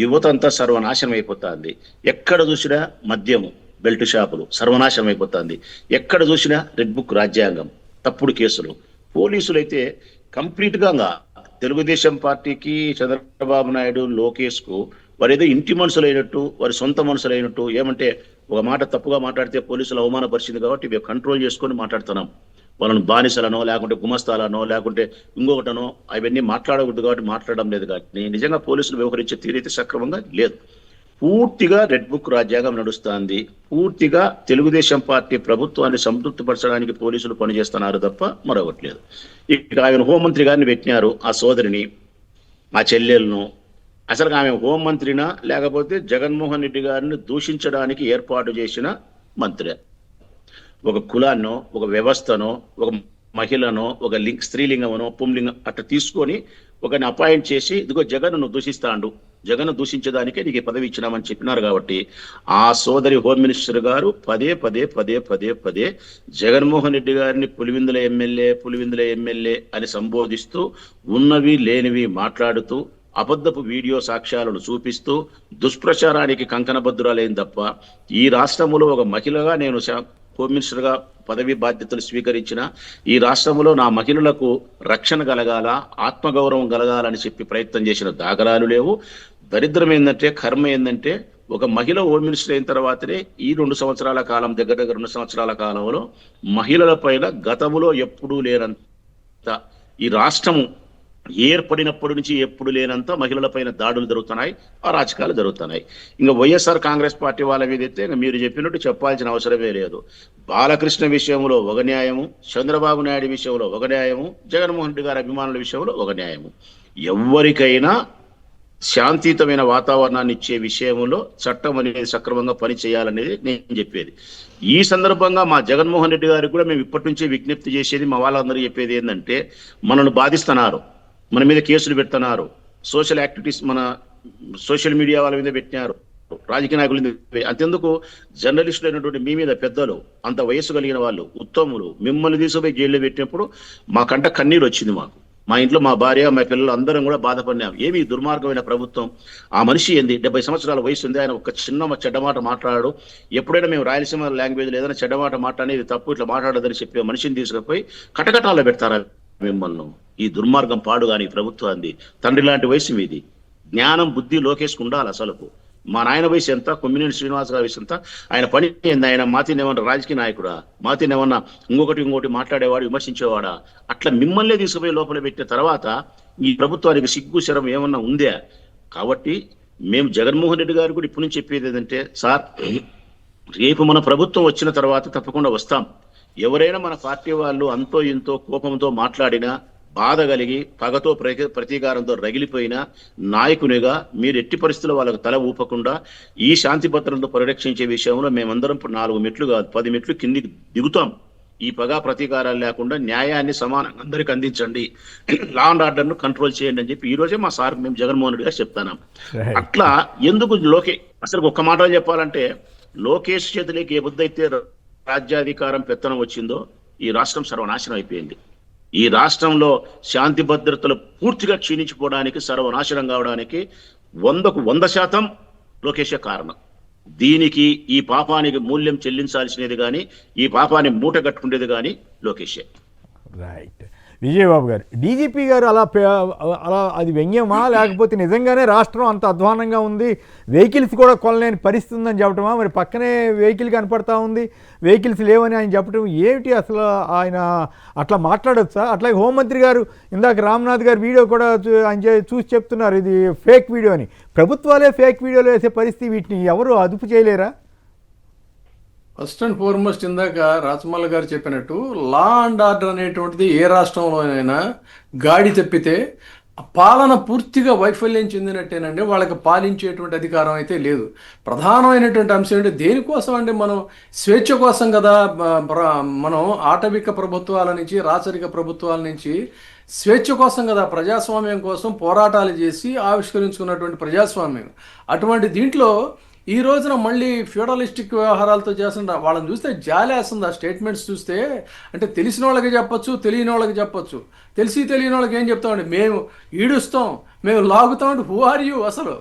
[SPEAKER 2] యువత అంతా సర్వనాశనం అయిపోతుంది. ఎక్కడ చూసినా మద్యము, బెల్ట్ షాపులు సర్వనాశనం అయిపోతుంది. ఎక్కడ చూసినా రెడ్ బుక్ రాజ్యాంగం, తప్పుడు కేసులు. పోలీసులు అయితే కంప్లీట్గా తెలుగుదేశం పార్టీకి, చంద్రబాబు నాయుడు, లోకేష్ కు వారు ఏదో ఇంటి మనుషులు అయినట్టు, వారి సొంత మనుషులు అయినట్టు, ఏమంటే ఒక మాట తప్పుగా మాట్లాడితే పోలీసులు అవమానపరిచింది కాబట్టి మేము కంట్రోల్ చేసుకొని మాట్లాడుతున్నాం. వాళ్ళను బానిసలనో లేకుంటే గుమస్తాలనో లేకుంటే ఇంకొకటనో అవన్నీ మాట్లాడకూడదు కాబట్టి మాట్లాడడం లేదు. కానీ నిజంగా పోలీసులు వ్యవహరించే తీరైతే సక్రమంగా లేదు. పూర్తిగా రెడ్ బుక్ రాజ్యాంగం నడుస్తుంది. పూర్తిగా తెలుగుదేశం పార్టీ ప్రభుత్వాన్ని సంతృప్తిపరచడానికి పోలీసులు పనిచేస్తున్నారు తప్ప మరొకటి లేదు. ఇక ఆయన హోంమంత్రి గారిని పెట్టినారు, ఆ సోదరిని, మా చెల్లెలను. అసలు ఆమె హోంమంత్రినా లేకపోతే జగన్మోహన్ రెడ్డి గారిని దూషించడానికి ఏర్పాటు చేసిన మంత్రి? ఒక కులాన్నో, ఒక వ్యవస్థనో, ఒక మహిళనో, ఒక స్త్రీలింగమనో, పుంలింగం అట్లా తీసుకొని ఒకరిని అపాయింట్ చేసి ఇదిగో జగన్ నువ్వు దూషిస్తాండు, జగన్ దూషించడానికే నీకు ఈ పదవి ఇచ్చినామని చెప్పినారు కాబట్టి ఆ సోదరి హోమ్ మినిస్టర్ గారు పదే పదే పదే పదే పదే జగన్మోహన్ రెడ్డి గారిని పులివిందుల ఎమ్మెల్యే అని సంబోధిస్తూ ఉన్నవి లేనివి మాట్లాడుతూ అబద్ధపు వీడియో సాక్ష్యాలను చూపిస్తూ దుష్ప్రచారానికి కంకణబద్దురాలేం తప్ప ఈ రాష్ట్రంలో ఒక మహిళగా నేను హోమ్ మినిస్టర్గా పదవి బాధ్యతలు స్వీకరించిన ఈ రాష్ట్రంలో నా మహిళలకు రక్షణ కలగాల, ఆత్మగౌరవం కలగాలని చెప్పి ప్రయత్నం చేసిన దాఖలాలు లేవు. దరిద్రం ఏంటంటే, కర్మ ఏంటంటే, ఒక మహిళ హోమ్ మినిస్టర్ అయిన తర్వాతనే ఈ 2 సంవత్సరాల కాలం, దగ్గర 2 సంవత్సరాల కాలంలో మహిళల పైన గతంలో ఎప్పుడూ లేనంత, ఈ రాష్ట్రం ఏర్పడినప్పటి నుంచి ఎప్పుడు లేనంత మహిళల పైన దాడులు జరుగుతున్నాయి, అరాచకాలు జరుగుతున్నాయి. ఇంకా వైఎస్ఆర్ కాంగ్రెస్ పార్టీ వాళ్ళ మీద అయితే ఇంకా మీరు చెప్పినట్టు చెప్పాల్సిన అవసరమే లేదు. బాలకృష్ణ విషయంలో ఒక న్యాయము, చంద్రబాబు నాయుడు విషయంలో ఒక న్యాయము, జగన్మోహన్ రెడ్డి గారి అభిమానుల విషయంలో ఒక న్యాయము. ఎవరికైనా శాంతియుతమైన వాతావరణాన్ని ఇచ్చే విషయంలో చట్టం అనేది సక్రమంగా పని చేయాలనేది నేను చెప్పేది. ఈ సందర్భంగా మా జగన్మోహన్ రెడ్డి గారికి కూడా మేము ఇప్పటి నుంచే విజ్ఞప్తి చేసేది, మా వాళ్ళందరూ చెప్పేది ఏంటంటే, మనల్ని బాధిస్తున్నారు, మన మీద కేసులు పెడుతున్నారు, సోషల్ యాక్టివిటీస్ మన సోషల్ మీడియా వాళ్ళ మీద పెట్టినారు, రాజకీయ నాయకుల మీద, అంతెందుకు జర్నలిస్టులు అయినటువంటి మీ మీద పెద్దలు, అంత వయస్సు కలిగిన వాళ్ళు, ఉత్తములు మిమ్మల్ని తీసుకుపోయి జైల్లో పెట్టినప్పుడు మా కంట కన్నీరు వచ్చింది. మా ఇంట్లో మా భార్య, మా పిల్లలు అందరం కూడా బాధపడినాం. ఏమి దుర్మార్గమైన ప్రభుత్వం, ఆ మనిషి ఏంది, 70 సంవత్సరాల వయసు ఉంది, ఆయన ఒక చిన్న చెడ్డమాట మాట్లాడాడు. ఎప్పుడైనా మేము రాయలసీమ లాంగ్వేజ్ ఏదైనా చెడ్డమాట మాట్లాడేది తప్పు, ఇట్లా మాట్లాడదని చెప్పి మనిషిని తీసుకుపోయి కటకటాల్లో పెడతారా మిమ్మల్ని? ఈ దుర్మార్గం పాడు కానీ ప్రభుత్వాన్ని. తండ్రి లాంటి వయసు మీది, జ్ఞానం బుద్ధి లోకేష్కు ఉండాలి. అసలుకు మా నాయన వయసు ఎంత, కొమ్మినేని శ్రీనివాస్ గారి వయసు ఎంత, ఆయన పని ఏంది? ఆయన మాతిని ఏమన్నా రాజకీయ నాయకుడా, మాతిని ఏమన్నా ఇంకొకటి మాట్లాడేవాడు, విమర్శించేవాడా? అట్లా మిమ్మల్నే తీసుకుపోయి లోపల పెట్టిన తర్వాత ఈ ప్రభుత్వానికి సిగ్గు శరం ఏమన్నా ఉందే? కాబట్టి మేము జగన్మోహన్ రెడ్డి గారు కూడా ఇప్పుడు నుంచి చెప్పేది ఏంటంటే, సార్ రేపు మన ప్రభుత్వం వచ్చిన తర్వాత తప్పకుండా వస్తాం. ఎవరైనా మన పార్టీ వాళ్ళు అంతో ఇంతో కోపంతో మాట్లాడినా, బాధ కలిగి పగతో ప్రతీకారంతో రగిలిపోయిన నాయకునిగా మీరు ఎట్టి పరిస్థితుల్లో వాళ్ళకు తల ఊపకుండా ఈ శాంతి భద్రతను పరిరక్షించే విషయంలో మేమందరం 4 మెట్లు కాదు 10 మెట్లు కిందికి దిగుతాం. ఈ పగా ప్రతీకారాలు లేకుండా న్యాయాన్ని సమానంగా అందరికి అందించండి, లా అండ్ ఆర్డర్ ను కంట్రోల్ చేయండి అని చెప్పి ఈ రోజే మా సార్ మేము జగన్మోహన్ రెడ్డి గారు చెప్తాను. అట్లా ఎందుకు అసలు ఒక్క మాట చెప్పాలంటే, లోకేష్ చేతులకి ఏ బుద్ధైతే రాజ్యాధికారం పెత్తనం వచ్చిందో ఈ రాష్ట్రం సర్వనాశనం అయిపోయింది. ఈ రాష్ట్రంలో శాంతి భద్రతలు పూర్తిగా క్షీణించిపోవడానికి, సర్వనాశనం కావడానికి 100కు 100% లోకేషే కారణం. దీనికి ఈ పాపానికి మూల్యం చెల్లించాల్సినది కానీ, ఈ పాపాన్ని మూట కట్టుకునేది కానీ లోకేషే.
[SPEAKER 1] రైట్. విజయబాబు గారు, డీజీపీ గారు అలా అది వ్యంగ్యమా, లేకపోతే నిజంగానే రాష్ట్రం అంత అధ్వానంగా ఉంది, వెహికల్స్ కూడా కొనలేని పరిస్థితి ఉందని చెప్పటమా? మరి పక్కనే వెహికల్ కనపడతా ఉంది, వెహికల్స్ లేవని ఆయన చెప్పడం ఏమిటి? అసలు ఆయన అట్లా మాట్లాడొచ్చా? అట్లాగే హోంమంత్రి గారు ఇందాక రామ్నాథ్ గారు వీడియో కూడా ఆయన చూసి చెప్తున్నారు ఇది ఫేక్ వీడియో అని. ప్రభుత్వాలే ఫేక్ వీడియోలు వేసే పరిస్థితి, వీటిని ఎవరు అదుపు చేయలేరా?
[SPEAKER 3] ఫస్ట్ అండ్ ఫార్మోస్ట్ ఇందాక రాజమౌళి గారు చెప్పినట్టు లా అండ్ ఆర్డర్ అనేటువంటిది ఏ రాష్ట్రంలోనైనా గాడి తప్పితే పాలన పూర్తిగా వైఫల్యం చెందినట్టేనండి. వాళ్ళకి పాలించేటువంటి అధికారం అయితే లేదు. ప్రధానమైనటువంటి అంశం ఏంటి, దేనికోసం అండి? మనం స్వేచ్ఛ కోసం కదా. మనం ఆటవిక ప్రభుత్వాల నుంచి, రాచరిక ప్రభుత్వాల నుంచి స్వేచ్ఛ కోసం కదా, ప్రజాస్వామ్యం కోసం పోరాటాలు చేసి ఆవిష్కరించుకున్నటువంటి ప్రజాస్వామ్యం. అటువంటి దీంట్లో ఈ రోజున మళ్ళీ ఫ్యూడలిస్టిక్ వ్యవహారాలతో చేస్తున్న వాళ్ళని చూస్తే జాలేస్తుంది. ఆ స్టేట్మెంట్స్ చూస్తే, అంటే తెలిసిన వాళ్ళకి చెప్పొచ్చు, తెలియని వాళ్ళకి చెప్పొచ్చు. తెలియని వాళ్ళకి ఏం చెప్తామండి, మేము ఈడుస్తాం, మేము లాగుతామంటే హూ ఆర్ యూ? అసలు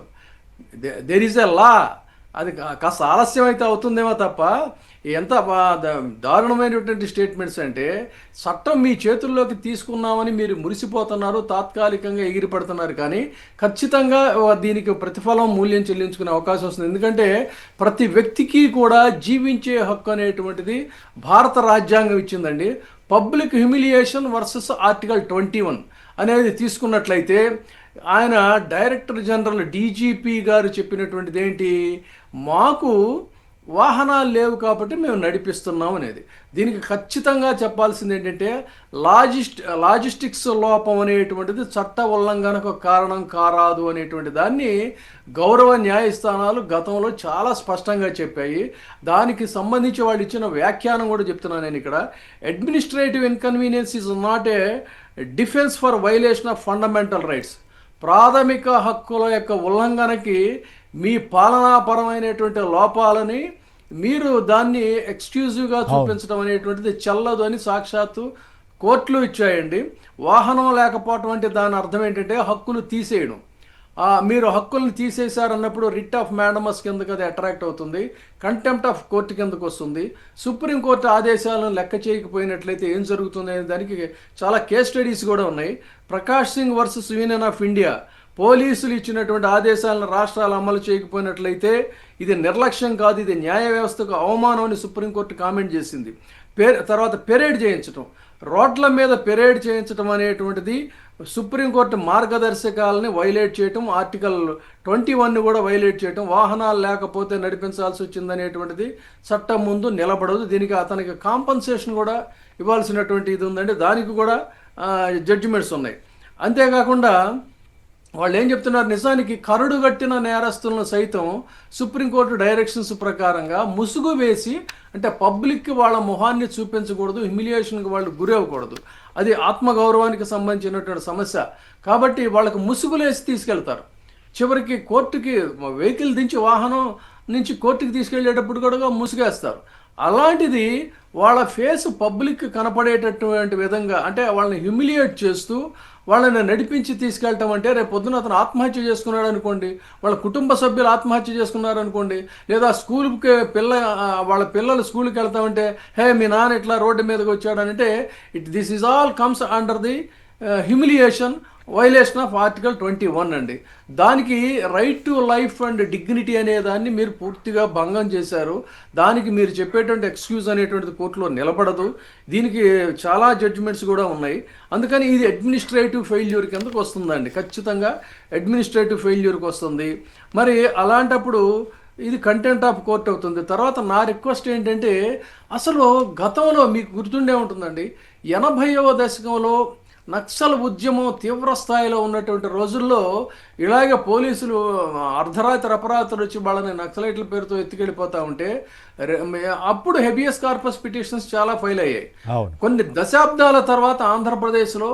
[SPEAKER 3] దెర్ ఈజ్ ఎ లా. అది కాస్త ఆలస్యం అయితే అవుతుందేమో తప్ప ఎంత దారుణమైనటువంటి స్టేట్మెంట్స్ అంటే, చట్టం మీ చేతుల్లోకి తీసుకున్నామని మీరు మురిసిపోతున్నారు, తాత్కాలికంగా ఎగిరిపడుతున్నారు, కానీ ఖచ్చితంగా దీనికి ప్రతిఫలం మూల్యం చెల్లించుకునే అవకాశం వస్తుంది. ఎందుకంటే ప్రతి వ్యక్తికి కూడా జీవించే హక్కు అనేటువంటిది భారత రాజ్యాంగం ఇచ్చిందండి. పబ్లిక్ హ్యూమిలియేషన్ వర్సెస్ ఆర్టికల్ 21 అనేది తీసుకున్నట్లయితే, ఆయన డైరెక్టర్ జనరల్ డీజీపీ గారు చెప్పినటువంటిది ఏంటి, మాకు వాహనాలు లేవు కాబట్టి మేము నడిపిస్తున్నాం అనేది. దీనికి ఖచ్చితంగా చెప్పాల్సింది ఏంటంటే, లాజిస్టిక్స్ లోపం అనేటువంటిది చట్ట ఉల్లంఘనకు కారణం కారాదు అనేటువంటి దాన్ని గౌరవ న్యాయస్థానాలు గతంలో చాలా స్పష్టంగా చెప్పాయి. దానికి సంబంధించి వాళ్ళు ఇచ్చిన వ్యాఖ్యానం కూడా చెప్తున్నాను నేను ఇక్కడ. Administrative inconvenience is not a defence for violation of fundamental rights. ప్రాథమిక హక్కుల యొక్క ఉల్లంఘనకి మీ పాలనాపరమైనటువంటి లోపాలని మీరు దాన్ని ఎక్స్క్లూజివ్గా చూపించడం అనేటువంటిది చెల్లదు అని సాక్షాత్తు కోర్టులు ఇచ్చాయండి. వాహనం లేకపోవటం అంటే దాని అర్థం ఏంటంటే హక్కులు తీసేయడం. మీరు హక్కుల్ని తీసేశారన్నప్పుడు రిట్ ఆఫ్ మ్యాండమస్ కిందకి అది అట్రాక్ట్ అవుతుంది, కంటెంప్ట్ ఆఫ్ కోర్టు కిందకు వస్తుంది. సుప్రీంకోర్టు ఆదేశాలను లెక్క చేయకపోయినట్లయితే ఏం జరుగుతుంది అనే దానికి చాలా కేస్ స్టడీస్ కూడా ఉన్నాయి. Prakash Singh versus union of India, పోలీసులు ఇచ్చినటువంటి ఆదేశాలను రాష్ట్రాలు అమలు చేయకపోయినట్లయితే ఇది నిర్లక్ష్యం కాదు, ఇది న్యాయ వ్యవస్థకు అవమానం అని సుప్రీంకోర్టు కామెంట్ చేసింది. తర్వాత పెరేడ్ చేయించడం, రోడ్ల మీద పెరేడ్ చేయించడం అనేటువంటిది సుప్రీంకోర్టు మార్గదర్శకాలని వైలేట్ చేయటం, ఆర్టికల్ 21 కూడా వైలేట్ చేయటం, వాహనాలు లేకపోతే నడిపించాల్సి వచ్చిందనేటువంటిది చట్టం ముందు నిలబడదు. దీనికి అతనికి కాంపన్సేషన్ కూడా ఇవ్వాల్సినటువంటి ఇది ఉందండి, దానికి కూడా జడ్జిమెంట్స్ ఉన్నాయి. అంతేకాకుండా వాళ్ళు ఏం చెప్తున్నారు, నిజానికి కరడు కట్టిన నేరస్తులను సైతం సుప్రీంకోర్టు డైరెక్షన్స్ ప్రకారంగా ముసుగు వేసి, అంటే పబ్లిక్కి వాళ్ళ మొహాన్ని చూపించకూడదు, హ్యూమిలియేషన్కి వాళ్ళు గురి అవ్వకూడదు, అది ఆత్మగౌరవానికి సంబంధించినటువంటి సమస్య. కాబట్టి వాళ్ళకు ముసుగులేసి తీసుకెళ్తారు. చివరికి కోర్టుకి వెహికల్ దించి వాహనం నుంచి కోర్టుకి తీసుకెళ్లేటప్పుడు కూడా ముసుగేస్తారు. అలాంటిది వాళ్ళ ఫేస్ పబ్లిక్ కనపడేటటువంటి విధంగా, అంటే వాళ్ళని హ్యూమిలియేట్ చేస్తూ వాళ్ళని నడిపించి తీసుకెళ్ళటం అంటే, రేపు పొద్దున అతను ఆత్మహత్య చేసుకున్నాడు అనుకోండి, వాళ్ళ కుటుంబ సభ్యులు ఆత్మహత్య చేసుకున్నారు అనుకోండి, లేదా స్కూల్కి వాళ్ళ పిల్లలు స్కూల్కి వెళ్తామంటే హే మీ నాన్న ఇట్లా రోడ్డు మీదకి వచ్చాడు అంటే, this is all comes under the humiliation violation of article 21 అండి. దానికి right to life and dignity అనే దాన్ని మీరు పూర్తిగా భంగం చేశారు. దానికి మీరు చెప్పేటువంటి ఎక్స్క్యూజ్ అనేటువంటిది కోర్టులో నిలబడదు. దీనికి చాలా జడ్జిమెంట్స్ కూడా ఉన్నాయి. అందుకని ఇది అడ్మినిస్ట్రేటివ్ ఫెయిల్యూర్ కిందకు వస్తుందండి, ఖచ్చితంగా అడ్మినిస్ట్రేటివ్ ఫెయిల్యూర్కి వస్తుంది. మరి అలాంటప్పుడు ఇది కంటెంప్ట్ ఆఫ్ కోర్ట్ అవుతుంది. తర్వాత నా రిక్వెస్ట్ ఏంటంటే, అసలు గతంలో మీకు గుర్తుండే ఉంటుందండి, 80వ దశకంలో నక్సల్ ఉద్యమం తీవ్ర స్థాయిలో ఉన్నటువంటి రోజుల్లో ఇలాగే పోలీసులు అర్ధరాత్రులు వచ్చి వాళ్ళని నక్సలైట్ల పేరుతో ఎత్తుకెళ్ళిపోతూ ఉంటే అప్పుడు హెబియస్ కార్పస్ పిటిషన్స్ చాలా ఫైల్ అయ్యాయి. కొన్ని దశాబ్దాల తర్వాత ఆంధ్రప్రదేశ్లో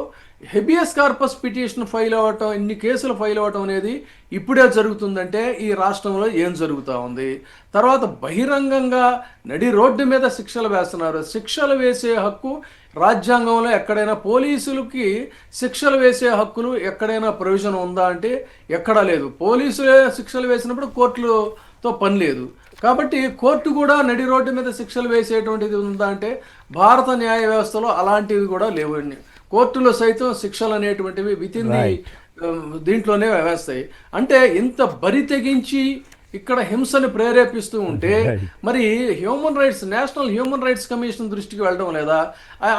[SPEAKER 3] హెబియస్ కార్పస్ పిటిషన్ ఫైల్ అవ్వటం, ఇన్ని కేసులు ఫైల్ అవ్వటం అనేది ఇప్పుడే జరుగుతుందంటే ఈ రాష్ట్రంలో ఏం జరుగుతూ ఉంది? తర్వాత బహిరంగంగా నడి రోడ్డు మీద శిక్షలు వేస్తున్నారు. శిక్షలు వేసే హక్కు రాజ్యాంగంలో ఎక్కడైనా, పోలీసులకి శిక్షలు వేసే హక్కులు ఎక్కడైనా ప్రొవిజన్ ఉందా అంటే ఎక్కడా లేదు. పోలీసులే శిక్షలు వేసినప్పుడు కోర్టులతో పని లేదు. కాబట్టి కోర్టు కూడా నడి రోడ్డు మీద శిక్షలు వేసేటువంటిది ఉందా అంటే భారత న్యాయ వ్యవస్థలో అలాంటివి కూడా లేవండి. కోర్టులో సైతం శిక్షలు అనేటువంటివి వితిన్ ది దీంట్లోనే వేస్తాయి. అంటే ఇంత బరి తెగించి ఇక్కడ హింసను ప్రేరేపిస్తూ ఉంటే మరి human rights, national human rights commission దృష్టికి వెళ్ళడం లేదా?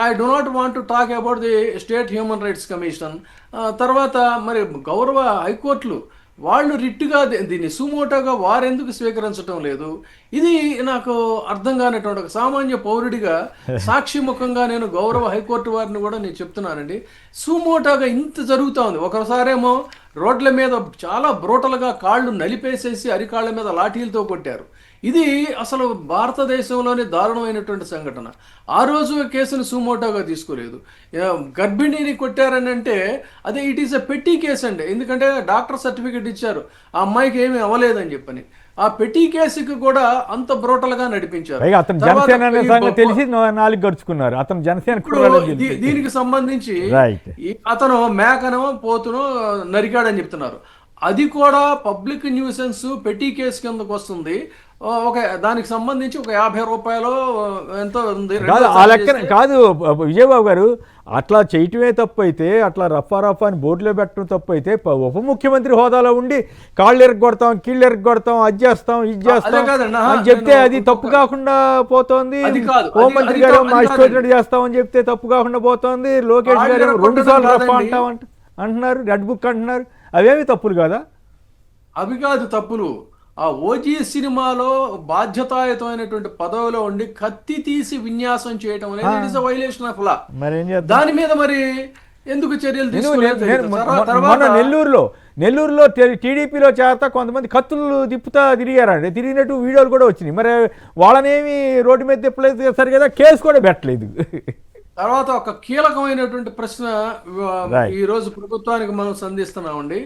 [SPEAKER 3] I do not want to talk about the state human rights commission. తర్వాత మరి గౌరవ హైకోర్టులు వాళ్ళు రిట్టుగా దీన్ని సుమోటోగా వారెందుకు స్వీకరించడం లేదు? ఇది నాకు అర్థం కానటువంటి ఒక సామాన్య పౌరుడిగా సాక్షి ముఖంగా నేను గౌరవ హైకోర్టు వారిని కూడా నేను చెప్తున్నానండి, సుమోటోగా ఇంత జరుగుతూ ఉంది. ఒకసారేమో రోడ్ల మీద చాలా బ్రూటల్గా కాళ్ళు నలిపేసేసి అరికాళ్ళ మీద లాఠీలతో కొట్టారు. ఇది అసలు భారతదేశంలోనే దారుణమైనటువంటి సంఘటన. ఆ రోజు కేసును సుమోటోగా తీసుకోలేదు. గర్భిణిని కొట్టారని అంటే అదే ఇట్ ఈస్ ఎ పెట్టి కేసు అండి. ఎందుకంటే డాక్టర్ సర్టిఫికేట్ ఇచ్చారు ఆ అమ్మాయికి ఏమీ అవ్వలేదని చెప్పని. ఆ పెట్టి కేసుకి కూడా అంత బ్రోటల్గా నడిపించారు. దీనికి సంబంధించి అతను మేకనో పోతునో నరికాడని చెప్తున్నారు. అది కూడా పబ్లిక్ న్యూసెన్స్ పెట్టి కేసు కిందకు వస్తుంది. ఒక దానికి సంబంధించి ఒక 50 రూపాయలు ఎంతో ఉంది.
[SPEAKER 1] ఆ లెక్కన కాదు విజయబాబు గారు, అట్లా చేయటమే తప్పు అయితే, అట్లా రఫా అని బోర్డులో పెట్టడం తప్పు అయితే, ఉప ముఖ్యమంత్రి హోదాలో ఉండి కాళ్ళు ఎరగొడతాం, కీళ్ళు ఎరగొడతాం, అది చేస్తాం, ఇది చేస్తాం అని చెప్తే అది తప్పు కాకుండా పోతోంది. హోంమంత్రి గారు మా ఇష్టం చేస్తామని చెప్తే తప్పు కాకుండా పోతోంది. లోకేష్ గారు 2 సార్లు రఫా అంటున్నారు, రెడ్ బుక్ అంటున్నారు. అవేమి తప్పులు కాదా?
[SPEAKER 3] అవి కాదు తప్పులు. ఆ ఓజీ సినిమాలో బాధ్యతాయుతమైనటువంటి పదవిలో ఉండి కత్తి తీసి విన్యాసం చేయడం అనేది it is a violation of law. దాని మీద మరి ఎందుకు చర్యలు తీసుకోలేదు?
[SPEAKER 1] నెల్లూరులో టీడీపీలో చేరతా కొంతమంది కత్తులు తిరిగారండి, తిరిగినట్టు వీడియోలు కూడా వచ్చినాయి. మరి వాళ్ళనేమి రోడ్డు మీద తిప్పలేదు సరి కదా, కేసు కూడా పెట్టలేదు.
[SPEAKER 3] తర్వాత ఒక కీలకమైనటువంటి ప్రశ్న
[SPEAKER 1] Right.
[SPEAKER 3] ఈ రోజు ప్రభుత్వానికి మనం సంధిస్తున్నామండి.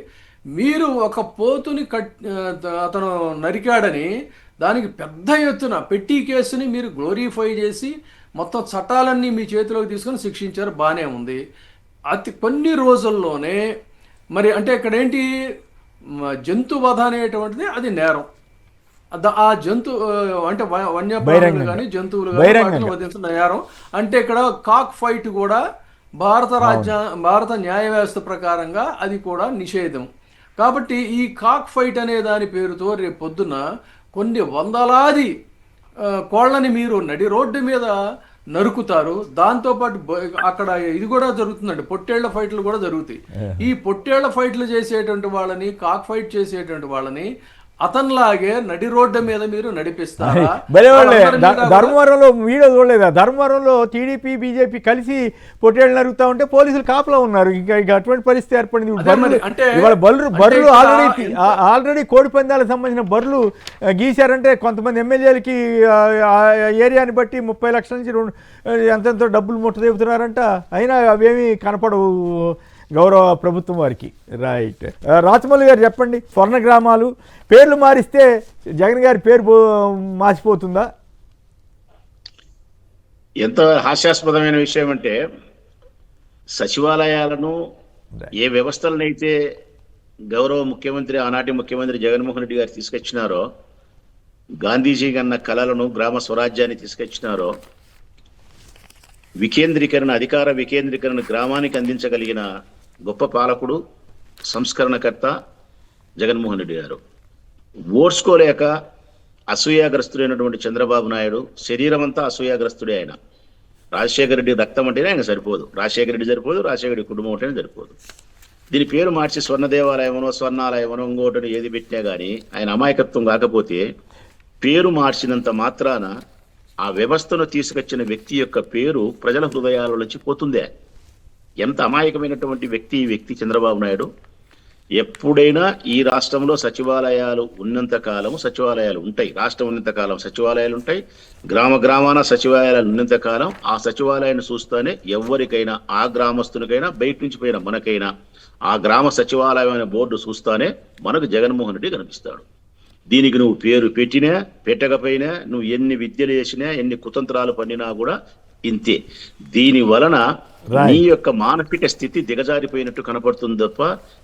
[SPEAKER 3] మీరు ఒక పోతుని అతను నరికాడని దానికి పెద్ద ఎత్తున పెట్టి కేసుని మీరు గ్లోరిఫై చేసి మొత్తం చట్టాలన్నీ మీ చేతిలోకి తీసుకొని శిక్షించారు, బాగానే ఉంది. కొన్ని రోజుల్లోనే మరి అంటే ఇక్కడ ఏంటి, జంతు వధ అనేటువంటిది అది నేరం. ఆ జంతు అంటే వన్యప్రాణులు
[SPEAKER 1] బహిరంగంగా.
[SPEAKER 3] కానీ జంతువులు కానీ
[SPEAKER 1] బహిరంగంగా.
[SPEAKER 3] వాటిని వధించిన నేరం. అంటే ఇక్కడ కాక్ ఫైట్ కూడా భారత న్యాయ వ్యవస్థ ప్రకారంగా అది కూడా నిషేధం. కాబట్టి ఈ కాక్ ఫైట్ అనే దాని పేరుతో రేపు పొద్దున కొన్ని వందలాది కోళ్ళని మీరు నడి రోడ్డు మీద నరుకుతారు. దాంతోపాటు అక్కడ ఇది కూడా జరుగుతుందండి, పొట్టేళ్ల ఫైట్లు కూడా జరుగుతాయి. ఈ పొట్టేళ్ల ఫైట్లు చేసేటువంటి వాళ్ళని, కాక్ ఫైట్ చేసేటువంటి వాళ్ళని అతనిలాగే నడి రోడ్డు మీద మీరు నడిపిస్తారా?
[SPEAKER 1] భలేవాళ్ళే. ధర్మవరంలో వీడియో చూడలేదా? ధర్మవరంలో టీడీపీ బీజేపీ కలిసి పొట్టేళ్ళు నరుగుతా ఉంటే పోలీసులు కాపలా ఉన్నారు. ఇక అటువంటి పరిస్థితి ఏర్పడింది. ఇవాళ బర్రెలు ఆల్రెడీ కోడి పందాలకు సంబంధించిన బర్రెలు గీశారంటే కొంతమంది ఎమ్మెల్యేలకి ఏరియాని బట్టి 30 లక్షల నుంచి ఎంతెంతో డబ్బులు ముట్ట చెబుతున్నారంట. అయినా అవేమీ కనపడవు గౌరవ ప్రభుత్వం వారికి. రైట్. రాచమల్లి గారు చెప్పండి, స్వర్ణ గ్రామాలు పేర్లు మారిస్తే జగన్ గారి పేరు మార్చిపోతుందా?
[SPEAKER 2] ఎంత హాస్యాస్పదమైన విషయం అంటే, సచివాలయాలను ఏ వ్యవస్థలనైతే గౌరవ ముఖ్యమంత్రి, ఆనాటి ముఖ్యమంత్రి జగన్మోహన్ రెడ్డి గారు తీసుకొచ్చినారో, గాంధీజీ కన్న కళలను, గ్రామ స్వరాజ్యాన్ని తీసుకొచ్చినారో, వికేంద్రీకరణ, అధికార వికేంద్రీకరణ గ్రామానికి అందించగలిగిన గొప్ప పాలకుడు, సంస్కరణకర్త జగన్మోహన్ రెడ్డి గారు. ఓర్చుకోలేక అసూయాగ్రస్తుడైనటువంటి చంద్రబాబు నాయుడు, శరీరం అంతా అసూయాగ్రస్తుడే. ఆయన రాజశేఖర రెడ్డి రక్తం అంటేనే ఆయన సరిపోదు, రాజశేఖర రెడ్డి సరిపోదు, రాజశేఖర రెడ్డి కుటుంబం అంటేనే సరిపోదు. దీని పేరు మార్చి స్వర్ణ దేవాలయమనో, స్వర్ణాలయమనో, ఇంకోటో ఏది పెట్టినా కానీ ఆయన అమాయకత్వం కాకపోతే, పేరు మార్చినంత మాత్రాన ఆ వ్యవస్థను తీసుకొచ్చిన వ్యక్తి యొక్క పేరు ప్రజల హృదయాల నుంచి పోతుందే. ఎంత అమాయకమైనటువంటి వ్యక్తి ఈ వ్యక్తి చంద్రబాబు నాయుడు. ఎప్పుడైనా ఈ రాష్ట్రంలో సచివాలయాలు ఉన్నంత కాలము సచివాలయాలు ఉంటాయి, రాష్ట్రం ఉన్నంత కాలం సచివాలయాలు ఉంటాయి, గ్రామాన సచివాలయాలు ఉన్నంత కాలం ఆ సచివాలయాన్ని చూస్తేనే ఎవరికైనా, ఆ గ్రామస్తునికైనా, బయట నుంచి పోయిన మనకైనా ఆ గ్రామ సచివాలయం అనే బోర్డు చూస్తానే మనకు జగన్మోహన్ రెడ్డి కనిపిస్తాడు. దీనికి నువ్వు పేరు పెట్టినా పెట్టకపోయినా, నువ్వు ఎన్ని విద్యలు చేసినా, ఎన్ని కుతంత్రాలు పన్నినా కూడా ఇంతే. దీని వలన నీ యొక్క మానసిక స్థితి దిగజారిపోయినట్టు కనపడుతుంది తప్ప,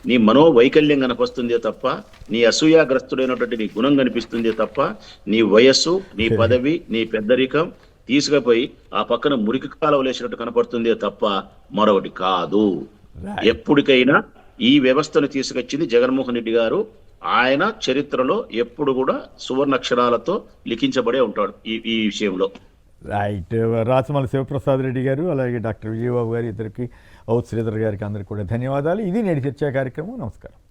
[SPEAKER 2] నీ మనోవైకల్యం కనపస్తుందే తప్ప, నీ అసూయాగ్రస్తుడైనటువంటి నీ గుణం కనిపిస్తుందే తప్ప, నీ వయస్సు, నీ పదవి, నీ పెద్దరికం తీసుకుపోయి ఆ పక్కన మురికి కాలువ లేచినట్టు కనపడుతుందే తప్ప మరొకటి కాదు. ఎప్పటికైనా ఈ వ్యవస్థను తీసుకొచ్చింది జగన్మోహన్ రెడ్డి గారు. ఆయన చరిత్రలో ఎప్పుడు కూడా సువర్ణాక్షరాలతో లిఖించబడే ఉంటాడు ఈ విషయంలో.
[SPEAKER 1] రైట్. రాచమల్లి శివప్రసాద్ రెడ్డి గారు, అలాగే డాక్టర్ విజయబాబు గారు, ఇద్దరికి, శ్రీధర్ గారికి అందరికీ కూడా ధన్యవాదాలు. ఇది నేటి చర్చా కార్యక్రమం. నమస్కారం.